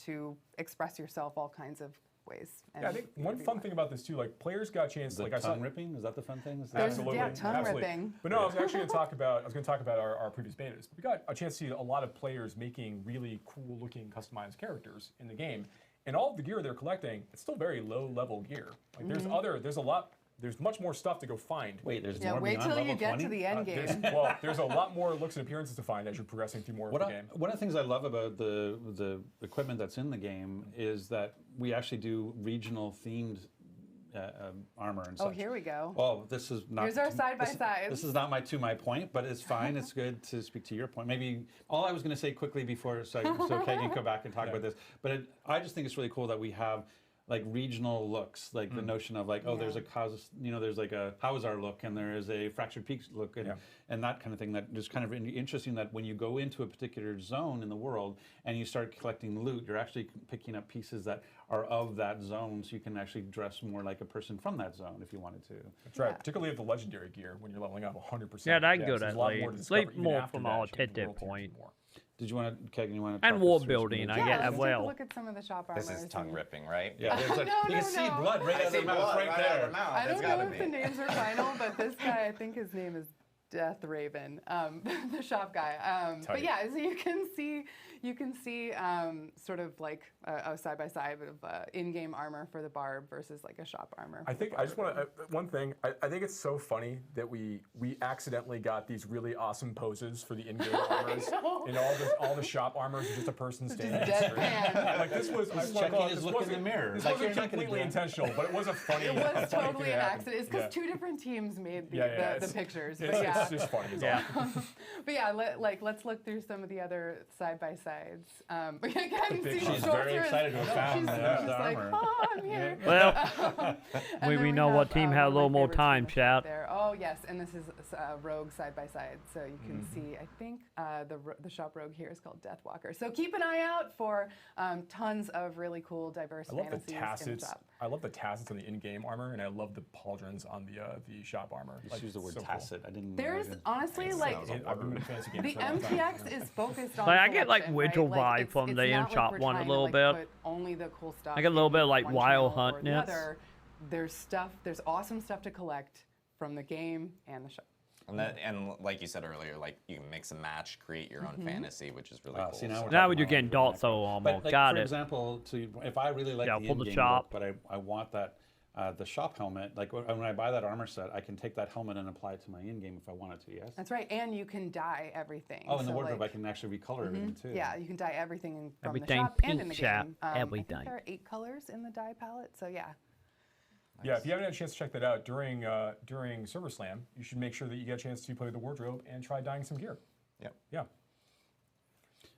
to express yourself all kinds of ways. Yeah, I think one fun thing about this too, like players got a chance. The like I tongue ripping, is that the fun thing? Absolutely, yeah, tongue ripping. But no, I was actually going to talk about. Our previous betas. We got a chance to see a lot of players making really cool-looking, customized characters in the game, and all of the gear they're collecting, it's still very low-level gear. Like there's much more stuff to go find. Wait, there's more wait beyond till you level get 20? to the end game. There's a lot more looks and appearances to find as you're progressing through more of the game. One of the things I love about the equipment that's in the game is that we actually do regional themed armor and such. Oh, here we go. Well, this is not. Here's our side-by-sides. This is not my point, but it's fine. It's good to speak to your point. Maybe all I was going to say quickly before, so Kay can come back and talk about this. But I just think it's really cool that we have like regional looks, like the notion of like, there's a there's like a Hauser look, and there is a Fractured Peaks look, and that kind of thing. That is kind of interesting that when you go into a particular zone in the world and you start collecting loot, you're actually picking up pieces that are of that zone, so you can actually dress more like a person from that zone if you wanted to. That's right, particularly with the legendary gear when you're leveling up 100%. Yeah, that's good so at least. more from our tactic point. Did you want to, Kegan, you want to And wall building, I get as let's well. take a look at some of the shop armors. This is tongue ripping, right? Yeah, there's like, you can see blood right out of the mouth, right there. I don't know if the names are final, but this guy, I think his name is Death Raven, the shop guy. But yeah, so you can see sort of like a side-by-side of in-game armor for the barb versus like a shop armor. I think I just want to one thing. I think it's so funny that we accidentally got these really awesome poses for the in-game armors, and all the shop armors are just a person standing. Deadpan. Like this was checking his look in the mirror. This Like, wasn't you're not gonna completely do that. intentional, but it was a funny. It was funny totally thing an that happened. accident. It's because two different teams made the it's- pictures. It's, But yeah. it's just funny. It's all. But yeah, let's look through some of the other side-by-sides. Again, see She's the very excited to have found she's the like, armor. oh, I'm here. Well, And then we know what team had a one of little my more favorites time, from the shop chat. there. Oh yes, and this is Rogue side-by-side, so you can see. I think the shop Rogue here is called Deathwalker. So keep an eye out for tons of really cool, diverse I love the fantasies in the tassets. shop. I love the tassets on the in-game armor, and I love the pauldrons on the shop armor. Just use the word so cool. tacet. I didn't. There's know it. honestly like I've been in fancy games the for a long time. MTX is focused on. Like, I get, like, collection, visual right? vibe from it's the not in-shop we're one a trying to, little like, bit. put only the cool stuff. I get a little in bit like one Wild channel or the Huntness. other. There's awesome stuff to collect from the game and the shop. And like you said earlier, like you can mix and match, create your own fantasy, which is really cool. See, now we're Now talking you're about getting it. Dotso almost. But like, Got for it. example, if I really like Yeah, the pull the in-game chop. look, but I want that the shop helmet, like when I buy that armor set, I can take that helmet and apply it to my in-game if I wanted to, yes? That's right, and you can dye everything. Oh, in the So, wardrobe, like, I can actually recolor everything too. yeah, you can dye everything from Everything the shop and in the pink shop, game. I think everything. there are 8 colors in the dye palette, so yeah. Yeah, if you haven't had a chance to check that out during Server Slam, you should make sure that you get a chance to play the wardrobe and try dyeing some gear. Yep. Yeah.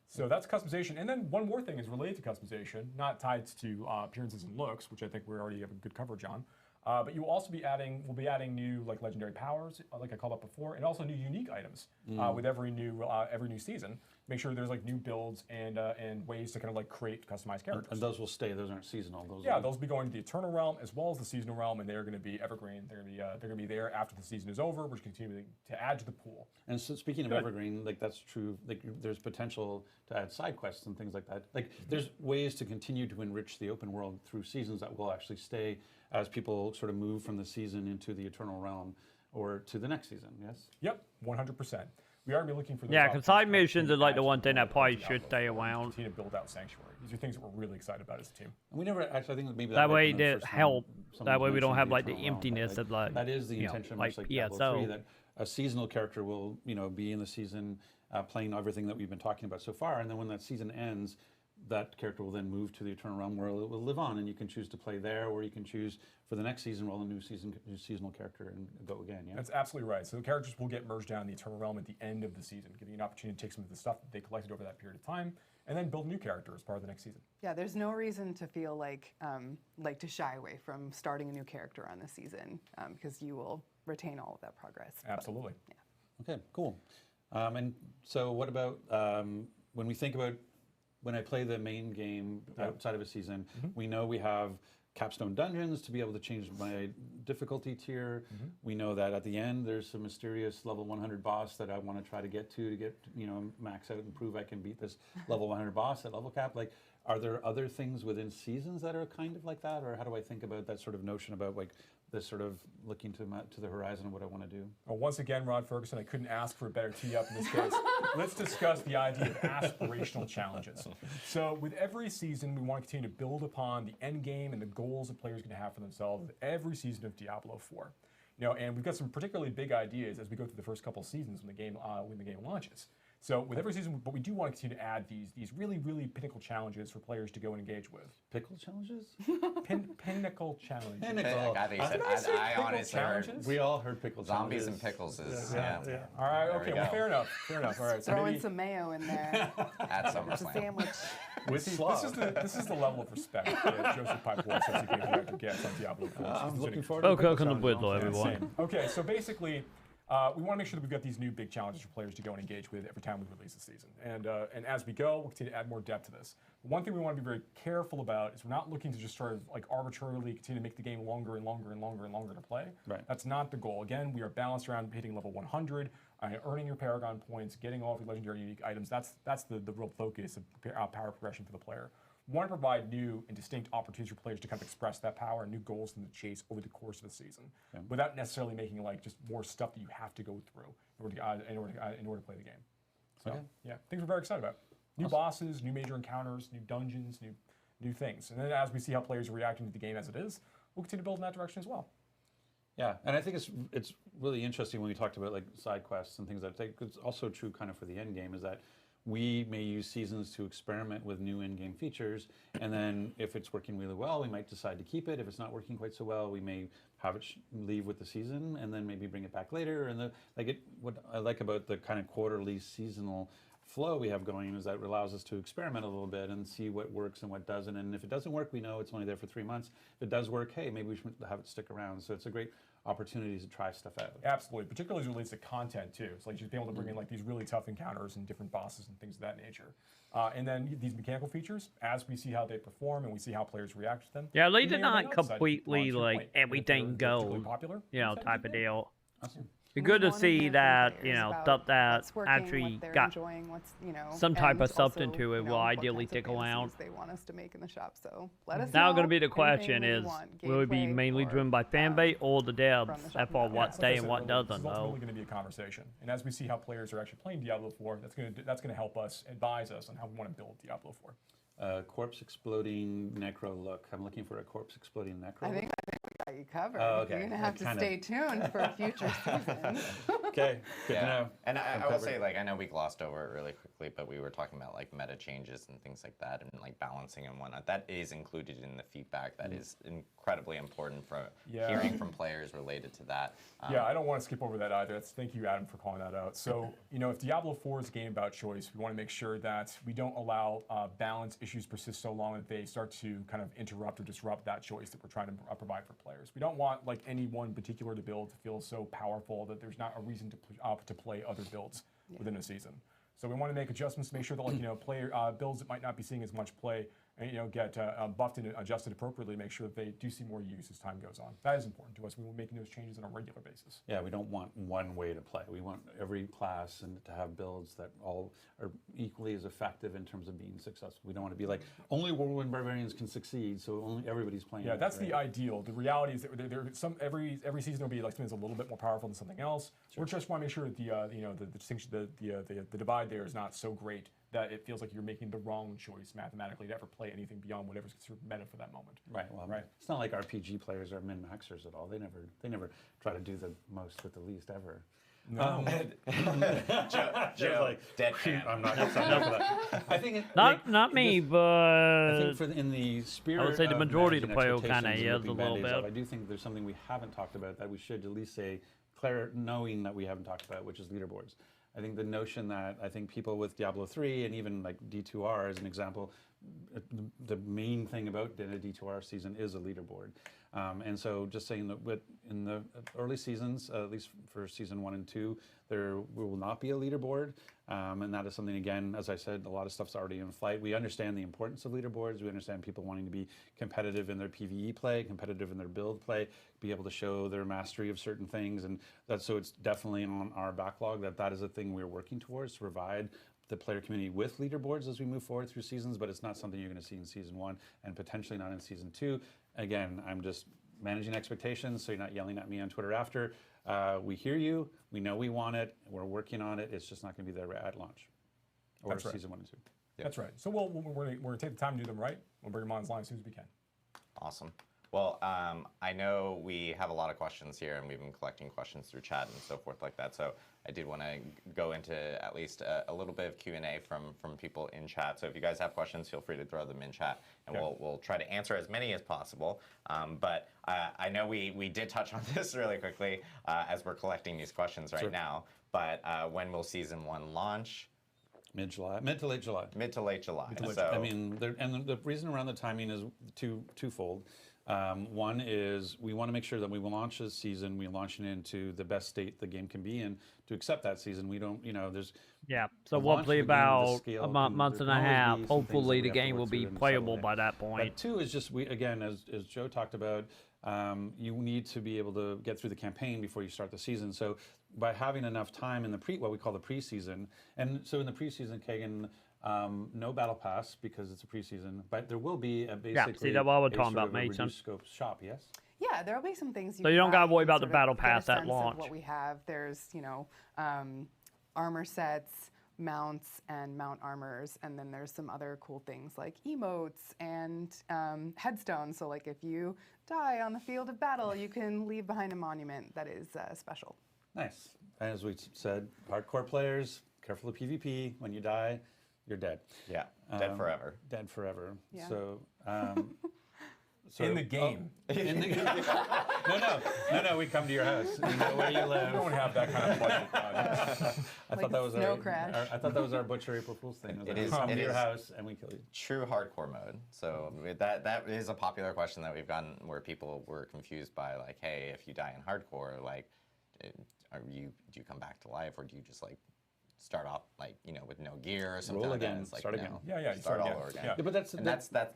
So that's customization. And then one more thing is related to customization, not tied to appearances and looks, which I think we already have a good coverage on. But you will also be adding, new like legendary powers, like I called out before, and also new unique items with every new season. Make sure there's like new builds and ways to kind of like create customized characters. And those will stay. Those aren't seasonal. Those will be going to the Eternal Realm as well as the Seasonal Realm, and they're going to be evergreen. They're going to be there after the season is over, which continue to add to the pool. And so speaking of evergreen, like that's true. Like there's potential to add side quests and things like that. Like there's ways to continue to enrich the open world through seasons that will actually stay as people sort of move from the season into the Eternal Realm or to the next season. Yes. Yep, 100%. We are looking for those. Yeah, because side missions are like the one thing that probably should stay around. Continue to build out Sanctuary. These are things that we're really excited about as a team. And we never actually, I think maybe That might way have been the it first time help. someone That way we don't mentioned have like the Eternal Realm, but, emptiness of like. that is the you know, intention, like much like PSO. Diablo 3, that a seasonal character will be in the season playing everything that we've been talking about so far, and then when that season ends, that character will then move to the Eternal Realm where it will live on, and you can choose to play there, or you can choose for the next season roll a new seasonal character and go again. Yeah, that's absolutely right. So the characters will get merged down in the Eternal Realm at the end of the season, giving you an opportunity to take some of the stuff that they collected over that period of time, and then build a new character as part of the next season. Yeah, there's no reason to feel like to shy away from starting a new character on the season because you will retain all of that progress. Absolutely. But, yeah. Okay, cool. And so what about when we think about when I play the main game outside of a season, we know we have capstone dungeons to be able to change my difficulty tier. We know that at the end there's some mysterious level 100 boss that I want to try to get max out and prove I can beat this level 100 boss at level cap. Like, are there other things within seasons that are kind of like that, or how do I think about that sort of notion about like this sort of looking to the horizon of what I want to do? Well, once again, Rod Ferguson, I couldn't ask for a better tee up in this case. Let's discuss the idea of aspirational challenges. So with every season, we want to continue to build upon the end game and the goals that players are going to have for themselves with every season of Diablo 4. And we've got some particularly big ideas as we go through the first couple of seasons when the game launches. So with every season, but we do want to continue to add these really, really pinnacle challenges for players to go and engage with. Pickle challenges? Pinnacle challenges. Pinnacle. I honestly heard we all heard pickle zombies challenges. and pickles is All right, There okay, we well, go. fair enough. All right, so Throw maybe in some mayo in there. at It's a SummerSlam. sandwich. With See, slaw. this is the level of respect that Joseph Pipeworth says he director gets on Diablo 4. I'm looking forward Oh, to pickle cook on the challenges. Whitlow, Yeah, everyone. same. Okay, so basically, we want to make sure that we've got these new big challenges for players to go and engage with every time we release a season. And as we go, we'll continue to add more depth to this. One thing we want to be very careful about is we're not looking to just sort of like arbitrarily continue to make the game longer and longer and longer and longer to play. Right. That's not the goal. Again, we are balanced around hitting level 100, earning your Paragon points, getting all of your legendary unique items. That's the real focus of power progression for the player. We want to provide new and distinct opportunities for players to kind of express that power and new goals in the chase over the course of the season, without necessarily making like just more stuff that you have to go through in order to play the game. So yeah, things we're very excited about. New bosses, new major encounters, new dungeons, new things. And then as we see how players are reacting to the game as it is, we'll continue to build in that direction as well. Yeah, and I think it's really interesting when we talked about like side quests and things that it's also true kind of for the end game is that we may use seasons to experiment with new in-game features, and then if it's working really well, we might decide to keep it. If it's not working quite so well, we may have it leave with the season, and then maybe bring it back later. And what I like about the kind of quarterly seasonal flow we have going is that it allows us to experiment a little bit and see what works and what doesn't. And if it doesn't work, we know it's only there for 3 months. If it does work, hey, maybe we should have it stick around. So it's a great opportunity to try stuff out. Absolutely, particularly as it relates to content too. It's like just being able to bring in like these really tough encounters and different bosses and things of that nature. And then these mechanical features, as we see how they perform and we see how players react to them. Yeah, they we did may or may not decide to keep completely on to your like point. If everything they're particularly go, popular, type of deal. Awesome. Be We good to wanna see hear from that, players about stuff that what's working, actually what they're got enjoying, what's, some type and of substance also, to it will what ideally kinds of stick around. fantasies they want us to make in the shop. So let us Now know. going to be the anything question that you is, want, will it be gameplay mainly or, driven by fan base or the devs from the as shop far and what devs. stay like I and said what earlier, doesn't This is though? ultimately going to be a conversation, and as we see how players are actually playing Diablo 4, that's going to help us advise us on how we want to build Diablo 4. Corpse exploding necro look. I'm looking for a corpse exploding necro. I think got you covered. Oh, okay. You're gonna have to stay tuned for future seasons. Okay, good to know. And I will covered. say, like, I know we glossed over it really quickly, but we were talking about like meta changes and things like that, and like balancing and whatnot. That is included in the feedback. That is incredibly important for hearing from players related to that. Yeah, I don't want to skip over that either. Thank you, Adam, for calling that out. So, if Diablo 4 is a game about choice, we want to make sure that we don't allow balance issues persist so long that they start to kind of interrupt or disrupt that choice that we're trying to provide for players. We don't want like any one particular build to feel so powerful that there's not a reason to play other builds within a season. So we want to make adjustments to make sure that like player builds that might not be seeing as much play and get buffed and adjusted appropriately to make sure that they do see more use as time goes on. That is important to us. We will be making those changes on a regular basis. Yeah, we don't want one way to play. We want every class and to have builds that all are equally as effective in terms of being successful. We don't want to be like, only Whirlwind Barbarians can succeed, so only everybody's playing. Yeah, it, that's right? the ideal. The reality is that every season will be like something that's a little bit more powerful than something else. Sure. We just want to make sure that the distinction, the divide there is not so great that it feels like you're making the wrong choice mathematically to ever play anything beyond whatever's considered meta for that moment. Right. Well, right. It's not like RPG players are min-maxers at all. They never try to do the most with the least ever. No. Joe, like, deadpan. I'm not going to sign up for that. I think not me, but I think in the spirit I would say the of majority of the managing player kind of expectations and is a ripping little Band-Aids bit. off, I do think there's something we haven't talked about that we should at least say, knowing that we haven't talked about, which is leaderboards. I think the notion that I think people with Diablo 3 and even like D2R as an example, the main thing about a D2R season is a leaderboard. And so just saying that in the early seasons, at least for season 1 and 2, there will not be a leaderboard. And that is something, again, as I said, a lot of stuff's already in flight. We understand the importance of leaderboards. We understand people wanting to be competitive in their PvE play, competitive in their build play, be able to show their mastery of certain things. And so it's definitely on our backlog that is a thing we're working towards, to provide the player community with leaderboards as we move forward through seasons, but it's not something you're going to see in season 1 and potentially not in season 2. Again, I'm just managing expectations so you're not yelling at me on Twitter after. We hear you. We know we want it. We're working on it. It's just not going to be there at launch or That's right. season 1 and 2. Yep. That's right. So we're going to take the time to do them right. We'll bring them online as soon as we can. Awesome. Well, I know we have a lot of questions here, and we've been collecting questions through chat and so forth like that. So I did want to go into at least a little bit of Q&A from people in chat. So if you guys have questions, feel free to throw them in chat, and we'll try to answer as many as possible. But I know we did touch on this really quickly as we're collecting these questions right now. But when will season 1 launch? Mid-July, mid to late July. Mid to late July. I mean, the reason around the timing is twofold. One is we want to make sure that we will launch this season, we launch it into the best state the game can be in to accept that season. We don't, there's... Yeah, so the we'll launch play of the game, the about scale a month there and a can always half. be some things Hopefully that we the have to game work will through be and settle playable in. by that point. But 2 is just, again, as Joe talked about, you need to be able to get through the campaign before you start the season. So by having enough time in what we call the preseason, and so in the preseason, Kagan, no battle pass because it's a preseason, but there will be basically that's what we're a talking sort about, of a Mason. reduced scope shop, yes? Yeah, there'll be some things. So you don't got gotta worry about the battle pass at at launch. What we have, there's armor sets, mounts, and mount armors, and then there's some other cool things like emotes and headstones. So like if you die on the field of battle, you can leave behind a monument that is special. Nice. As we said, hardcore players, careful of PvP. When you die, you're dead. Yeah, dead forever. Dead forever. Yeah. So, In the game. No, we come to your house. We know where you live. We don't have that kind of budget. I Like thought that was Snow Crash. I thought that was our Butcher April Fool's thing. It We is- come it to your is. house and we kill you. True hardcore mode. So that is a popular question that we've gotten where people were confused by like, hey, if you die in hardcore, like, do you come back to life, or do you just like start off like with no gear or something Roll like that? again, It's like, start again. Yeah, you start all again. over again. Yeah. Yeah, but that's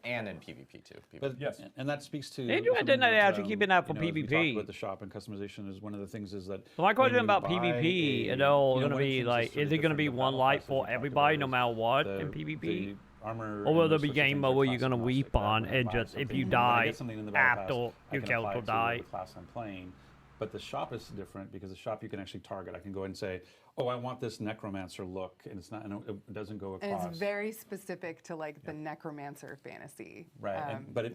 And in PvP too. But Yes. and that speaks to. They do something didn't that, actually keep it out for as we talked PvP. about the shop and customization is one of the things is that. So my question when you about buy PvP, a- going to one of the be things like, sort is of it going to different be with one battle light passes we for talked everybody, about no is matter what, the- in PvP? the armor Or will and there those be sorts of game things mode are where you're going to class weep agnostic, that on when I and buy just, if something, you when I die get something in the battle after pass, I your can apply character it to die? the class I'm playing. But the shop is different because the shop you can actually target. I can go and say, oh, I want this necromancer look, and it's not, and it doesn't go across. And it's very specific to like the necromancer fantasy. Right, but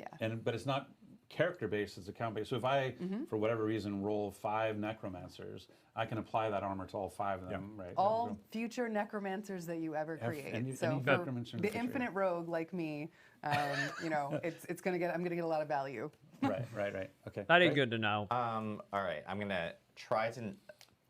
it's not character based, it's account based. So if I, for whatever reason, roll 5 necromancers, I can apply that armor to all 5 of them, right? All future necromancers that you ever create. any So for necromancer in the the future. infinite rogue like me, you know, it's gonna get. I'm gonna get a lot of value. Right. Okay. That is great. good to know. All right, I'm gonna try to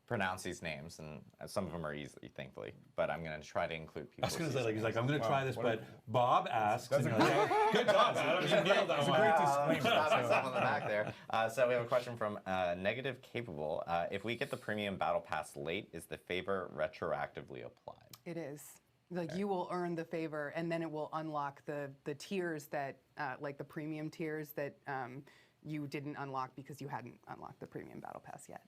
pronounce these names, and some of them are easy, thankfully. But I'm gonna try to include people. I was going to say, like, he's like, I'm going to try this, what but Bob asks. That's and a you're like, good job, Adam. You nailed that It's a one. great disclaimer. Stop yourself on the back there. So we have a question from Negative Capable. If we get the premium battle pass late, is the favor retroactively applied? It is. Like you will earn the favor, and then it will unlock the tiers that, like the premium tiers that you didn't unlock because you hadn't unlocked the premium battle pass yet.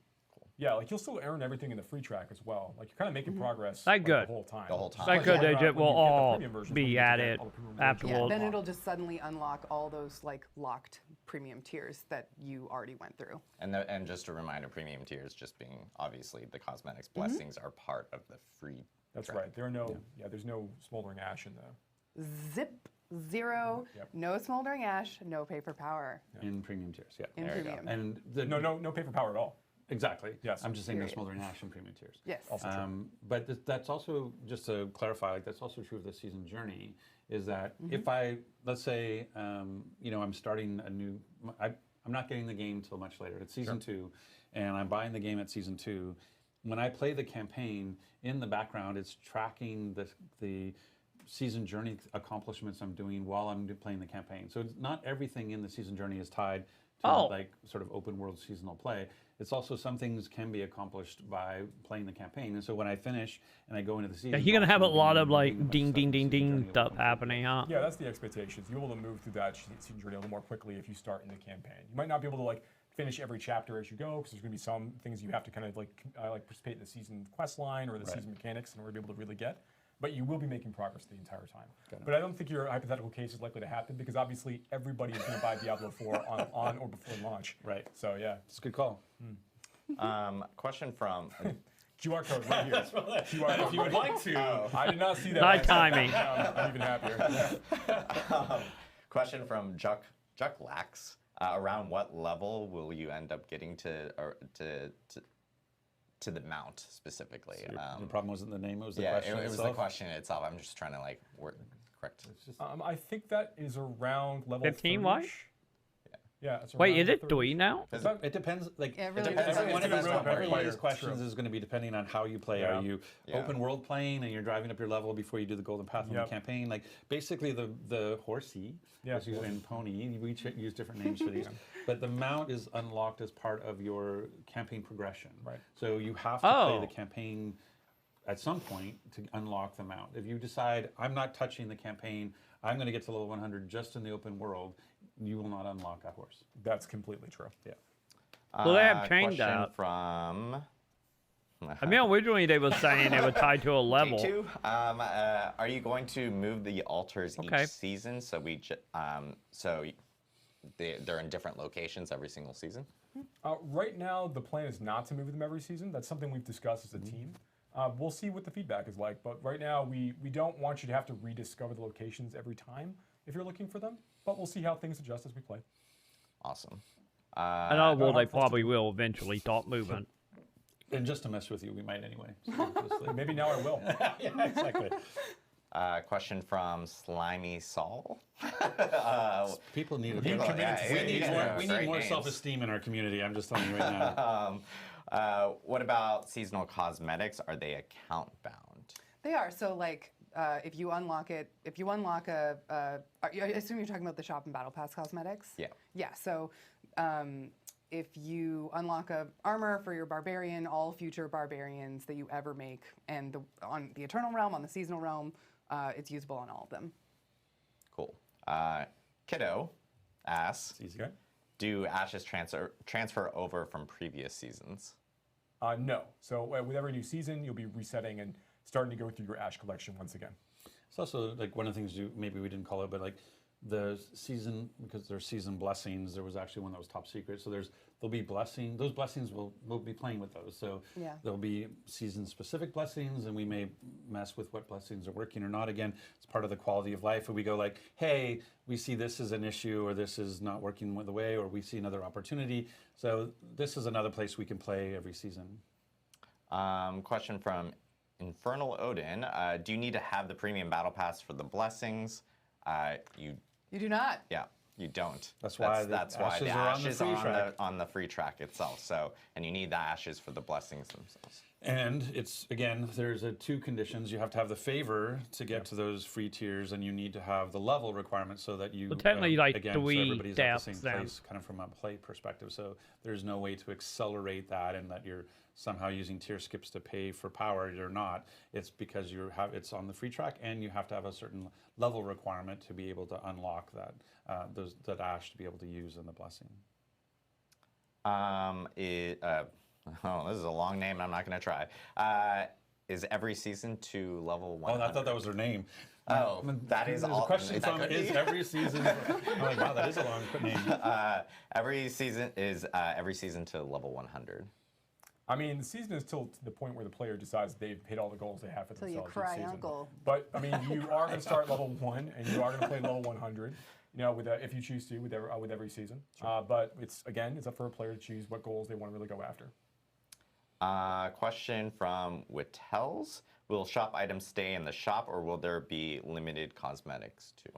Yeah, like you'll still earn everything in the free track as well. Like you're kind of making progress That like, good. the whole time. The whole time. That good. They When just you will get the all premium version, be when you get added all the premium Yeah, afterwards. then it'll just suddenly unlock all those like locked premium tiers that you already went through. And just a reminder, premium tiers just being obviously the cosmetics blessings are part of the free. That's track. right. There are no, there's no smoldering ash in the. Zip, zero, Yep. no smoldering ash, no pay for power In premium tiers, yeah. in There you go. premium. And the, No paper power at all. exactly. Yes. I'm just saying no Period. smoldering ash in premium tiers. Yes. Also true. But that's also, just to clarify, like that's also true of the season journey, is that if I, let's say, you know, I'm starting a new, I'm not getting the game till much later. It's season 2, and I'm buying the game at season 2. When I play the campaign, in the background, it's tracking the season journey accomplishments I'm doing while I'm playing the campaign. So it's not everything in the season journey is tied to like sort of open world seasonal play. It's also some things can be accomplished by playing the campaign. And so when I finish and I go into the season, Yeah, you're gonna have a I'll lot of be like doing ding, stuff ding, in ding, the season ding journey stuff a little happening, huh? Yeah, that's the expectations. You'll be able to move through that season journey a little more quickly if you start in the campaign. You might not be able to like finish every chapter as you go because there's going to be some things you have to kind of like participate in the season quest line or the season mechanics in order to be able to really get. But you will be making progress the entire time. But I don't think your hypothetical case is likely to happen because obviously everybody is going to buy Diablo 4 on or before launch. Right. So yeah. It's a good call. Question from. QR code right here. QR code. If you would like to. I did not see that. Nice timing. I'm even happier. Question from Juck Lax. Around what level will you end up getting to the mount specifically? The problem wasn't the name; it was the Yeah, question it was the itself. question itself. I'm just trying to like correct. I think that is around level 15, 30-ish. what? Yeah. It's Wait, is around it 30. 3 now? It depends. Like It really depends depends. on one of It's his gonna be every one of his real questions true. is going to be depending on how you play. Yeah. Are you open world playing and you're driving up your level before you do the golden path on Yep. the campaign? Like basically the horsey, as you and pony, we use different names for these. But the mount is unlocked as part of your campaign progression. Right. So you have to play the campaign at some point to unlock the mount. If you decide I'm not touching the campaign, I'm going to get to level 100 just in the open world, you will not unlock that horse. That's completely true. Yeah. Well, they have changed question that. from. I mean, originally they were saying they were tied to a level. Two. Are you going to move the altars each season? So they're in different locations every single season. Right now, the plan is not to move them every season. That's something we've discussed as a team. We'll see what the feedback is like, but right now we don't want you to have to rediscover the locations every time if you're looking for them, but we'll see how things adjust as we play. Awesome. I know, well, they probably will eventually stop moving. And just to mess with you, we might anyway. Maybe now I will. Yeah, exactly. Question from Slimy Saul. People need People- yeah, we need more names. self-esteem in our community. I'm just telling you right now. What about seasonal cosmetics? Are they account bound? They are. So like if you unlock I assume you're talking about the shop and battle pass cosmetics? Yeah. Yeah, so if you unlock a armor for your barbarian, all future barbarians that you ever make, and on the Eternal Realm, on the Seasonal Realm, it's usable on all of them. Cool. Kiddo asks, Okay. do ashes transfer over from previous seasons? No. So with every new season, you'll be resetting and starting to go through your ash collection once again. It's also like one of the things maybe we didn't call it, but like the season, because there's season blessings, there was actually one that was top secret. So there'll be blessing. Those blessings we'll be playing with those. So Yeah. there'll be season specific blessings, and we may mess with what blessings are working or not. Again, it's part of the quality of life. And we go like, hey, we see this as an issue, or this is not working the way, or we see another opportunity. So this is another place we can play every season. Question from Infernal Odin. Do you need to have the premium battle pass for the blessings? You do not. Yeah, you don't. That's why the ashes are on the free track. On the free track itself. So, and you need the ashes for the blessings themselves. And it's, again, there's two conditions. You have to have the favor to get to those free tiers, and you need to have the level requirement so that you, Well, technically, like again, so 3 everybody's at the same steps place, kind of from a play perspective. So there's no way to accelerate that, and that you're somehow using tier skips to pay for power. You're not. It's because it's on the free track, and you have to have a certain level requirement to be able to unlock that that ash to be able to use in the blessing. Oh, this is a long name. I'm not going to try. Is every season to level 100? Oh, I thought that was her name. Oh, that is There's all. a question from is every season. I'm like, wow, that is a long name. Every season to level 100. I mean, the season is till to the point where the player decides they've hit all the goals they have for Till you themselves cry, each season. uncle. But I mean, you are going to start level 1, and you are going to play level 100. You know, if you choose to, with every season. Sure. But it's up for a player to choose what goals they want to really go after. Question from Wittels. Will shop items stay in the shop, or will there be limited cosmetics too?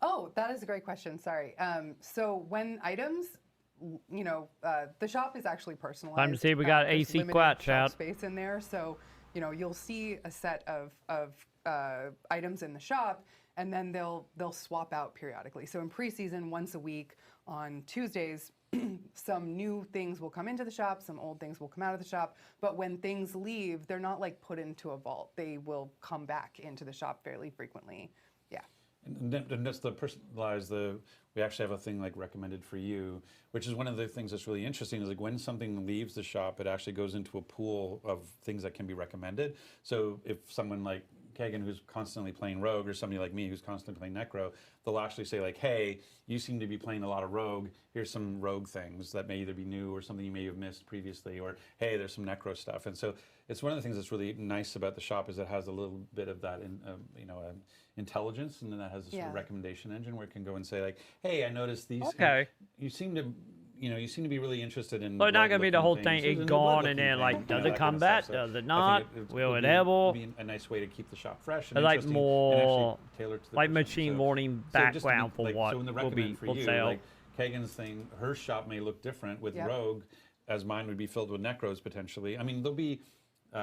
Oh, that is a great question. Sorry. So when items, the shop is actually personalized. Time to see if we got there's AC limited Quat shelf chat. space in there. So, you'll see a set of items in the shop, and then they'll swap out periodically. So in preseason, once a week on Tuesdays, some new things will come into the shop, some old things will come out of the shop. But when things leave, they're not like put into a vault. They will come back into the shop fairly frequently. Yeah. And that's the personalized. We actually have a thing like recommended for you, which is one of the things that's really interesting. Is like when something leaves the shop, it actually goes into a pool of things that can be recommended. So if someone like Kagan, who's constantly playing Rogue, or somebody like me who's constantly playing Necro, they'll actually say like, hey, you seem to be playing a lot of Rogue. Here's some Rogue things that may either be new or something you may have missed previously, or hey, there's some Necro stuff. And so it's one of the things that's really nice about the shop is it has a little bit of that, intelligence, and then that has a sort of recommendation engine where it can go and say like, hey, I noticed these. Okay. You seem to be really interested in. But not gonna be the whole thing things, it gone and then like, does it come back? Does it not? Will it ever? Be a nice way to keep the shop fresh and like interesting more and actually tailored to the like person. machine learning background for what so in the will be recommend for will you, sell. like Kagan's thing, her shop may look different with Rogue, as mine would be filled with Necros potentially. I mean, there'll be.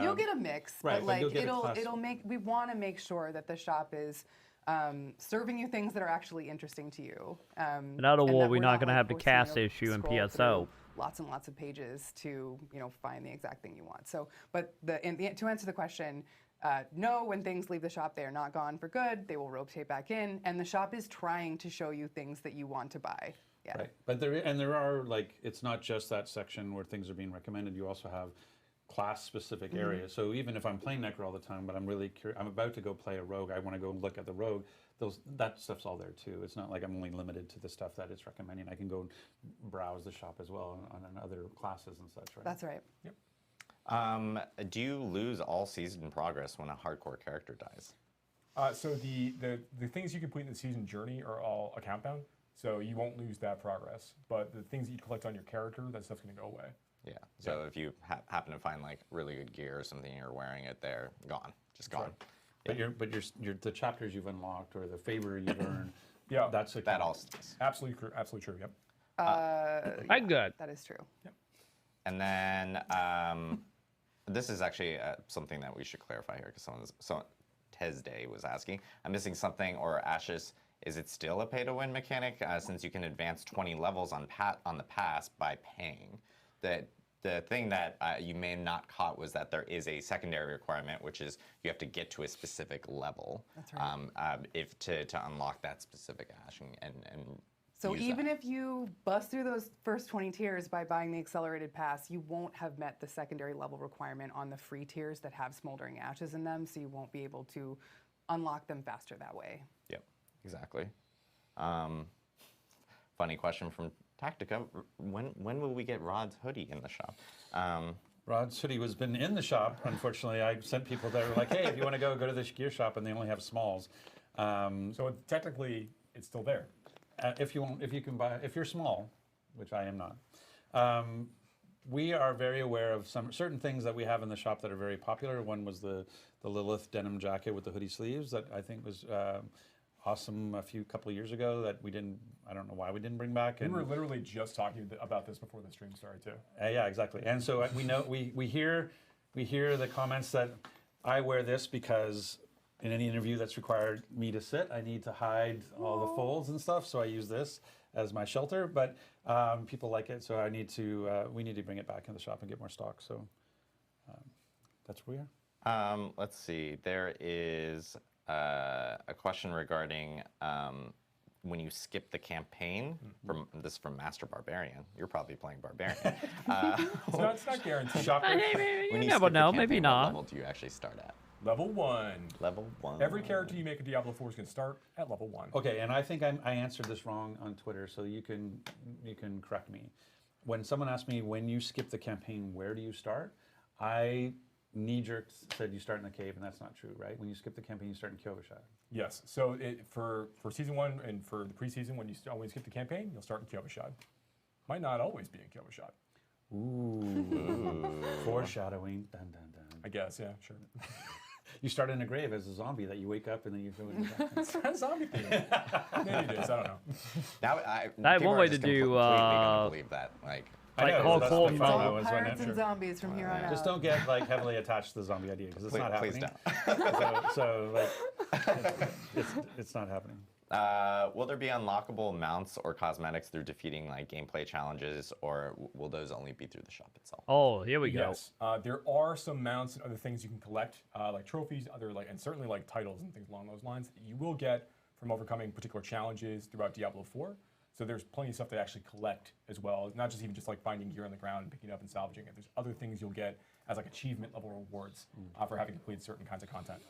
You'll get a mix, right, but like it'll make. We want to make sure that the shop is serving you things that are actually interesting to you. In other words, we're not going to like have the forcing you cast to issue in scroll PSO. through lots and lots of pages to find the exact thing you want. So, but to answer the question, no, when things leave the shop, they are not gone for good. They will rotate back in, and the shop is trying to show you things that you want to buy. Yeah. Right, but there are like, it's not just that section where things are being recommended. You also have class-specific areas. So even if I'm playing Necro all the time, but I'm really curious, I'm about to go play a Rogue, I want to go look at the Rogue, that stuff's all there too. It's not like I'm only limited to the stuff that it's recommending. I can go browse the shop as well on other classes and such, right? That's right. Yep. Do you lose all season progress when a hardcore character dies? So the things you complete in the season journey are all account bound, so you won't lose that progress. But the things that you collect on your character, that stuff's going to go away. Yeah. So if you happen to find like really good gear or something, you're wearing it there, gone, just gone. Right. But the chapters you've unlocked or the favor you've earned, that's that all stays. Absolutely true. Yep. Good. That is true. Yep. And then this is actually something that we should clarify here because Tesday was asking. I'm missing something, or Ashes. Is it still a pay-to-win mechanic since you can advance 20 levels on the pass by paying? The thing that you may have not caught was that there is a secondary requirement, which is you have to get to a specific level. That's right. If to unlock that specific ash and so even if you bust through those first 20 tiers by buying the accelerated pass, you won't have met the secondary level requirement on the free tiers that have smoldering ashes in them, so you won't be able to unlock them faster that way. Yep, exactly. Funny question from Tactica. When will we get Rod's hoodie in the shop? Rod's hoodie has been in the shop. Unfortunately, I sent people that were like, "Hey, if you want to go to this gear shop," and they only have smalls. So technically, it's still there. If you can buy, if you're small, which I am not. We are very aware of certain things that we have in the shop that are very popular. One was the Lilith denim jacket with the hoodie sleeves that I think was awesome couple of years ago that we didn't. I don't know why we didn't bring back. We And were literally just talking about this before the stream started too. yeah, exactly. And so we know we hear the comments that I wear this because in any interview that's required me to sit, I need to hide all the folds and stuff. So I use this as my shelter. But people like it, so we need to bring it back in the shop and get more stock. So that's where we are. Let's see. There is a question regarding when you skip the campaign. This is from Master Barbarian. You're probably playing Barbarian. It's not guaranteed. You never know. Maybe what not. level do you actually start at? Level 1. Level 1. Every character you make in Diablo 4 is going to start at level 1. Okay, and I think I answered this wrong on Twitter, so you can correct me. When someone asked me when you skip the campaign, where do you start? I knee-jerk said you start in the cave, and that's not true, right? When you skip the campaign, you start in Kyovashad. Yes. So for season 1 and for the preseason, when you skip the campaign, you'll start in Kyovashad. Might not always be in Kyovashad. Ooh. Foreshadowing. Dun, dun, dun. I guess, yeah, sure. You start in a grave as a zombie that you wake up and then you go into that. It's kind of zombie theme. Maybe it is. I don't know. Now, That people one are way just to do, completely gonna believe that. Like, I know, Hulk that's the Hogan. problem All was when pirates and zombies from here on out. just don't get heavily attached to the zombie idea because it's not please happening. so it's not happening. will there be unlockable mounts or cosmetics through defeating like gameplay challenges, or will those only be through the shop itself? Oh, here we go. Yes, there are some mounts and other things you can collect, like trophies, and certainly like titles and things along those lines that you will get from overcoming particular challenges throughout Diablo 4. So there's plenty of stuff to actually collect as well, not just even just like finding gear on the ground and picking it up and salvaging it. There's other things you'll get as like achievement level rewards for having completed certain kinds of content.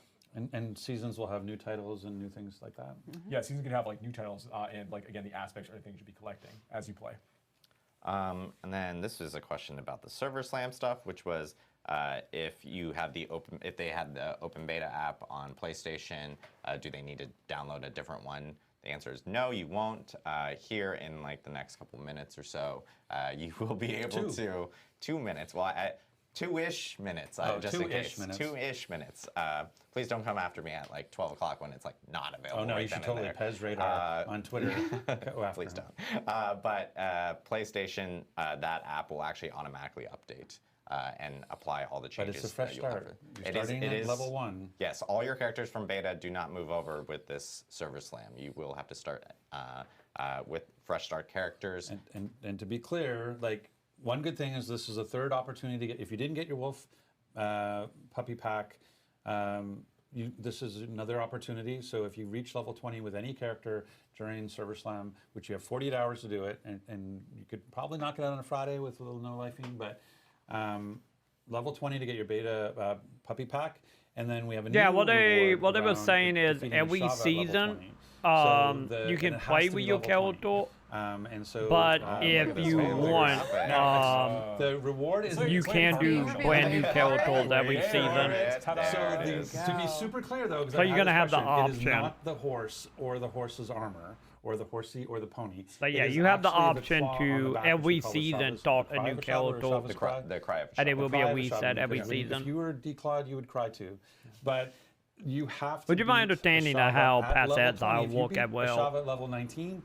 And seasons will have new titles and new things like that. Yeah, seasons can have like new titles and like again the aspects or things you'll be collecting as you play. And then this was a question about the server slam stuff, which was if they had the open beta app on PlayStation, do they need to download a different one? The answer is no, you won't. Here in like the next couple minutes or so, you will be able to 2 minutes. Well, 2-ish minutes, just in case. 2-ish minutes. Please don't come after me at like 12 o'clock when it's like not available. Oh no, right you should then and totally there. Pez radar on Twitter. Please don't. But PlayStation, that app will actually automatically update and apply all the But changes. it's a fresh that you'll start. have. You're starting at level 1. Yes, all your characters from beta do not move over with this server slam. You will have to start with fresh start characters. And to be clear, like one good thing is this is a third opportunity to get. If you didn't get your wolf puppy pack, this is another opportunity. So if you reach level 20 with any character during server slam, which you have 48 hours to do it, and you could probably knock it out on a Friday with a little no lifing, but level 20 to get your beta puppy pack, and then we have a new what they were around saying is defeating every Shava at level season, 20. So you can and it has play to with be your level 20. character, And so, but look if at this. you Oh, want, the reward is you can do brand new characters every season. So to be super clear though, So you're gonna have the it is option. not the horse or the horse's armor or the horsey or the pony. But yeah, It is you have the actually option claw on to the back, every which we call season Shava's- start the a cry new of a Shava or character. Shava's cry. The cry of And it Shava. will be Cry a of Shava, reset every because season. If you were declawed, you would cry too. But you have to. Would you mind beat understanding the that Shava how at past level ads 20. are If you work beat at the well? Shava at level 19.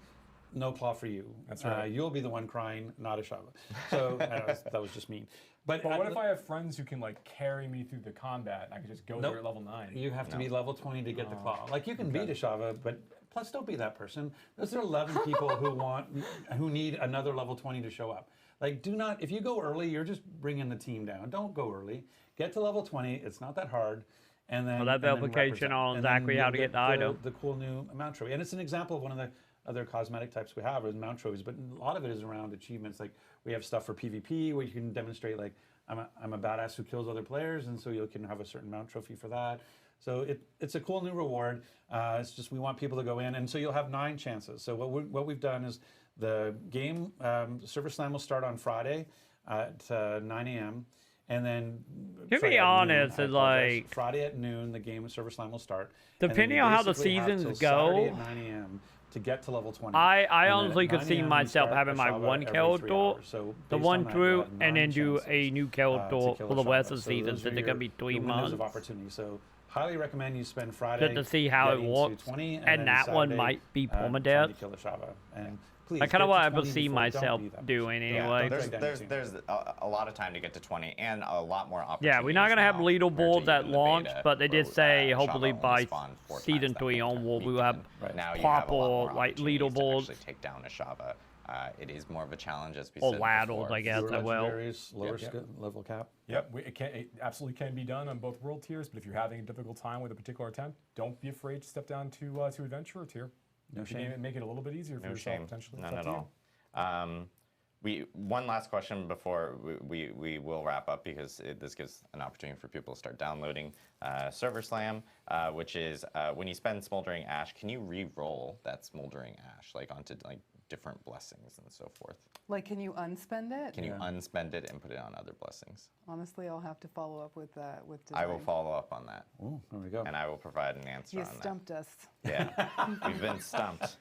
No claw for you. That's right. You'll be the one crying, not a Shava. So that was just mean. But what if I have friends who can like carry me through the combat and I can just go there at level 9? You have to be level 20 to get the claw. Like you can beat a Shava, but plus don't be that person. Those are 11 people who need another level 20 to show up. Like do not, if you go early, you're just bringing the team down. Don't go early. Get to level 20. It's not that hard. And then, Well, that and then application represent. on And then exactly how you'll to get the item. The cool new mount trophy. And it's an example of one of the other cosmetic types we have is mount trophies, but a lot of it is around achievements. Like we have stuff for PvP where you can demonstrate like I'm a badass who kills other players, and so you can have a certain mount trophy for that. So it's a cool new reward. It's just we want people to go in, and so you'll have 9 chances. So what we've done is the game Server Slam will start on Friday at 9 a.m. And then to be honest, it's like Friday at noon, the game Server Slam will start. Depending on how the seasons go, Saturday at 9 a.m. to get to level 20. I honestly could see myself having my one character, the one through, and then do a new character for the rest of the season, since it's gonna be 3 months. Of opportunity. So highly recommend you spend Friday to see how it works, 20, and that one might be permadeath. I kind of want to see myself doing anyway. There's a lot of time to get to 20 and a lot more opportunities. Yeah, we're not going to have leaderboards at launch, beta, but they did say Java hopefully only by spawned 4 season times 3 that onward, we will weekend. have Now you have a lot more proper like opportunities to leaderboards. actually take down a Shava. It is more of a challenge, as we Or said ladders, before. I guess, as well. Lower level cap. Yep, it absolutely can be done on both world tiers, but if you're having a difficult time with a particular attempt, don't be afraid to step down to Adventurer tier. No shame. Make it a little bit easier for No yourself, shame. potentially. None at all. One last question before we will wrap up, because this gives an opportunity for people to start downloading Server Slam, which is when you spend Smoldering Ash, can you re-roll that Smoldering Ash like onto like different blessings and so forth? Like, can you unspend it? Can you unspend it and put it on other blessings? Honestly, I'll have to follow up with design. I will follow up on that. Oh, there we go. And I will provide an answer You on that. stumped us. Yeah, we've been stumped.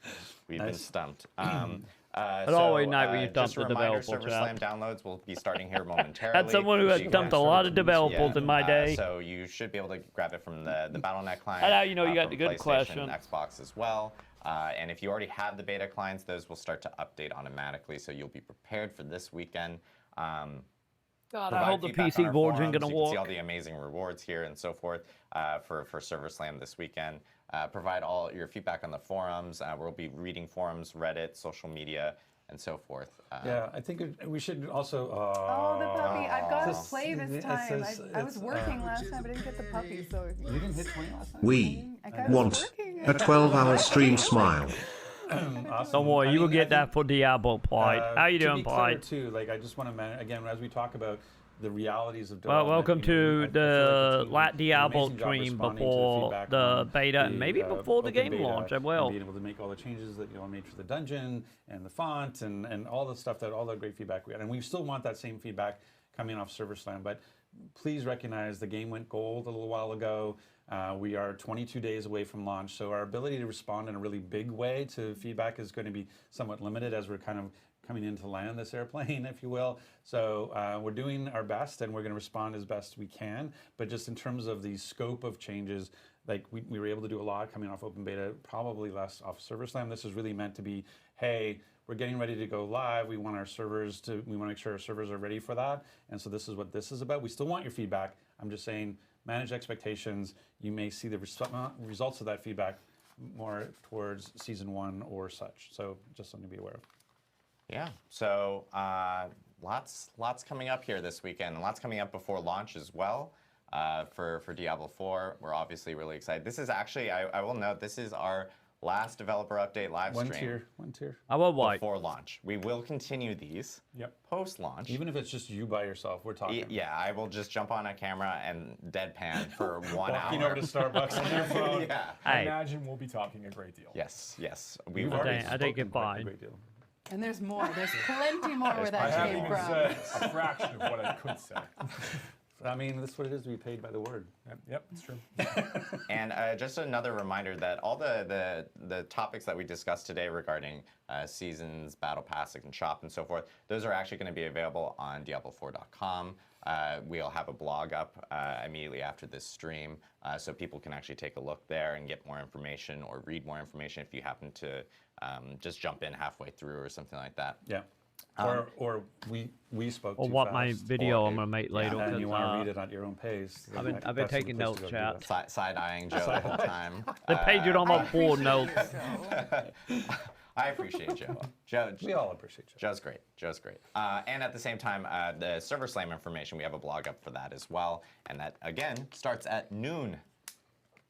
We've been stumped. It's always nice when you dump just a the reminder, developer Server chat. Slam downloads will be starting here momentarily. As someone who So has you dumped a guys- lot of developers in my day. So you should be able to grab it from the BattleNet client. And now you know you got from the good PlayStation question. and Xbox as well. And if you already have the beta clients, those will start to update automatically, so you'll be prepared for this weekend. God, I Provide hope the feedback on PC our boards forums. ain't gonna You can see all work. the amazing rewards here and so forth for Server Slam this weekend. Provide all your feedback on the forums. We'll be reading forums, Reddit, social media, and so forth. Yeah, I think we should also. Oh, the puppy! I've got to This- play this it time. says I was it's, working last time, but I didn't get the puppy, so. You didn't hit 20 last time? We I got want working. a 12-hour stream smile. Awesome. Don't worry, I you will mean, get I that think, for Diablo, Pride. How you to doing, be clear, Pride? too, like I just want to again, as we talk about the realities of Well, development. welcome you know, to I feel the team Lat did an Diablo amazing job stream responding to before feedback the on beta, and maybe before the open game beta launch as and well. being able to make all the changes that I made for the dungeon and the font and all the stuff all the great feedback we had, and we still want that same feedback coming off Server Slam. But please recognize the game went gold a little while ago. We are 22 days away from launch, so our ability to respond in a really big way to feedback is going to be somewhat limited as we're kind of coming in to land this airplane, if you will. So we're doing our best, and we're going to respond as best we can. But just in terms of the scope of changes, like we were able to do a lot coming off open beta, probably less off Server Slam. This is really meant to be, hey, we're getting ready to go live. We want to make sure our servers are ready for that. And so this is what this is about. We still want your feedback. I'm just saying, manage expectations. You may see the results of that feedback more towards season 1 or such. So just something to be aware of. Yeah, so lots coming up here this weekend, and lots coming up before launch as well for Diablo 4. We're obviously really excited. This is actually, I will note, this is our last developer update live stream. One tier. I will white. Before launch. We will continue these post-launch. Even if it's just you by yourself, we're talking. Yeah, I will just jump on a camera and deadpan for 1 hour. Walking over to Starbucks on your phone. Yeah. I Hey, imagine we'll be talking a great deal. Yes. We've I already think spoken it's quite a fine. great deal. And there's more. There's plenty more where I that haven't came even from. said a fraction of what I could say. I mean, that's what it is. We paid by the word. Yep, it's true. And just another reminder that all the topics that we discussed today regarding seasons, battle pass, and shop, and so forth, those are actually going to be available on Diablo4.com. We'll have a blog up immediately after this stream, so people can actually take a look there and get more information or read more information if you happen to just jump in halfway through or something like that. Yeah. Or we spoke or too what fast. my video I'm gonna make later. And you want to read Because it at your own pace. I've been that's the taking place to notes, go do chat. that. Side-eyeing Joe the whole time. the page is on my board notes. I appreciate Joe. We all appreciate you. Joe's great. Joe's great. And at the same time, the Server Slam information, we have a blog up for that as well. And that, again, starts at noon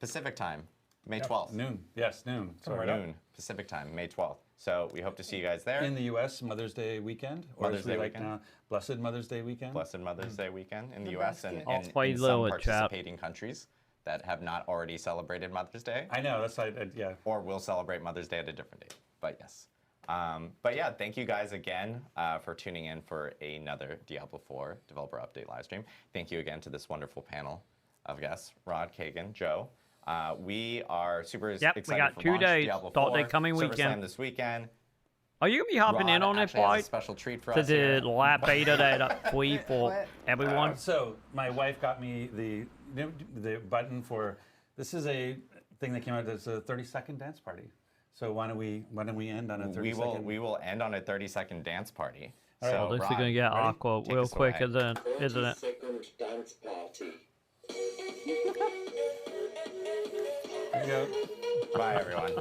Pacific time, May 12th. Noon. Yes, noon. Sorry. Noon Pacific time, May 12th. So we hope to see you guys there. In the U.S., Mother's Day weekend. Or Mother's as we Day like weekend. now, Blessed Mother's Day weekend. Blessed Mother's Day weekend in the The U.S. best and gift. in I'll play some low, chat. participating countries that have not already celebrated Mother's Day. I know, that's yeah. Or will celebrate Mother's Day at a different date, but yes. But yeah, thank you guys again for tuning in for another Diablo 4 developer update live stream. Thank you again to this wonderful panel of guests, Rod, Kagan, Joe. We are super excited we got for 2 launch, days. Diablo Start 4, day coming Server weekend. Slam this weekend. Are you gonna be hopping in Rod on it, actually has a Floyd? special treat for To us here. the live beta that free for everyone. So my wife got me the button for, this is a thing that came out that's a 30-second dance party. So why don't we end on a 30-second? We will end on a 30-second dance party. All right. So, This is Rod, gonna get ready? awkward Take real us quick, away. isn't it? 30-second dance party. There you go. Bye, everyone.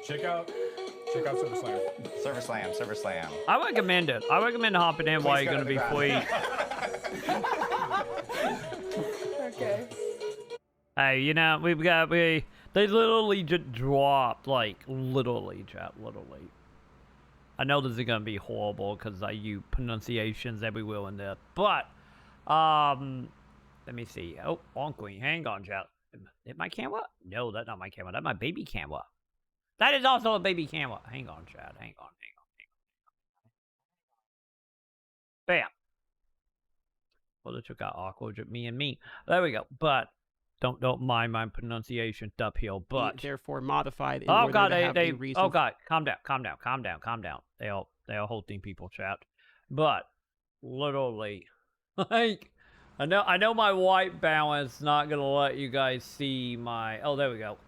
Check out Server Slam. Server Slam, Server Slam. I recommend it. I recommend hopping in while Please you're go gonna to be the free. Okay. Hey, you know, they literally just dropped, like, literally, chat, literally. I know this is gonna be horrible because I use pronunciations everywhere in there, but, let me see. Oh, on queen, hang on, chat. Is my camera? No, that's not my camera. That's my baby camera. That is also a baby camera. Hang on, chat. Hang on. Bam. Well, it took out awkward with me and me. There we go. But don't mind my pronunciation up here. But therefore modified in oh order god, to have they a reason. oh god, calm down. They are hosting people, chat. But literally, like, I know my white balance not gonna let you guys see my. Oh, there we go.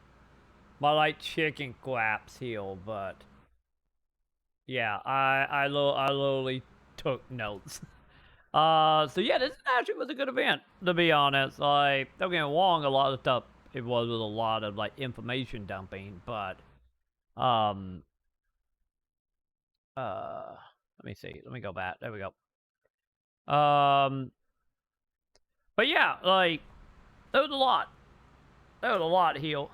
My like chicken claps here, but yeah, I literally took notes. So yeah, this actually was a good event, to be honest. Like, don't get me wrong, a lot of stuff, it was a lot of, like, information dumping, but, let me see, let me go back, there we go. But yeah, like, there was a lot here.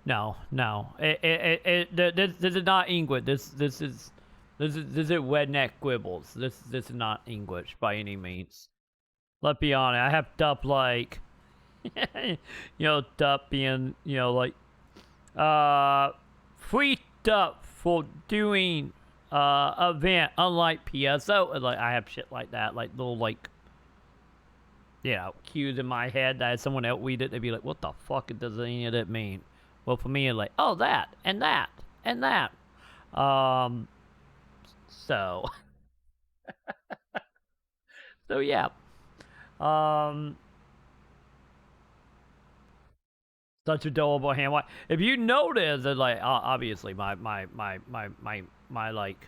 No, this is not English, this is redneck quibbles. This is not English by any means. Let's be honest. I have stuff like, stuff being, like, free stuff for doing event. Unlike PSO, like I have shit like that, like little like, cues in my head that someone else read it, they'd be like, "What the fuck does any of that mean?" Well, for me, it's like, "Oh, that and that and that." So, yeah. Such adorable hand. If you notice that, like, obviously my like,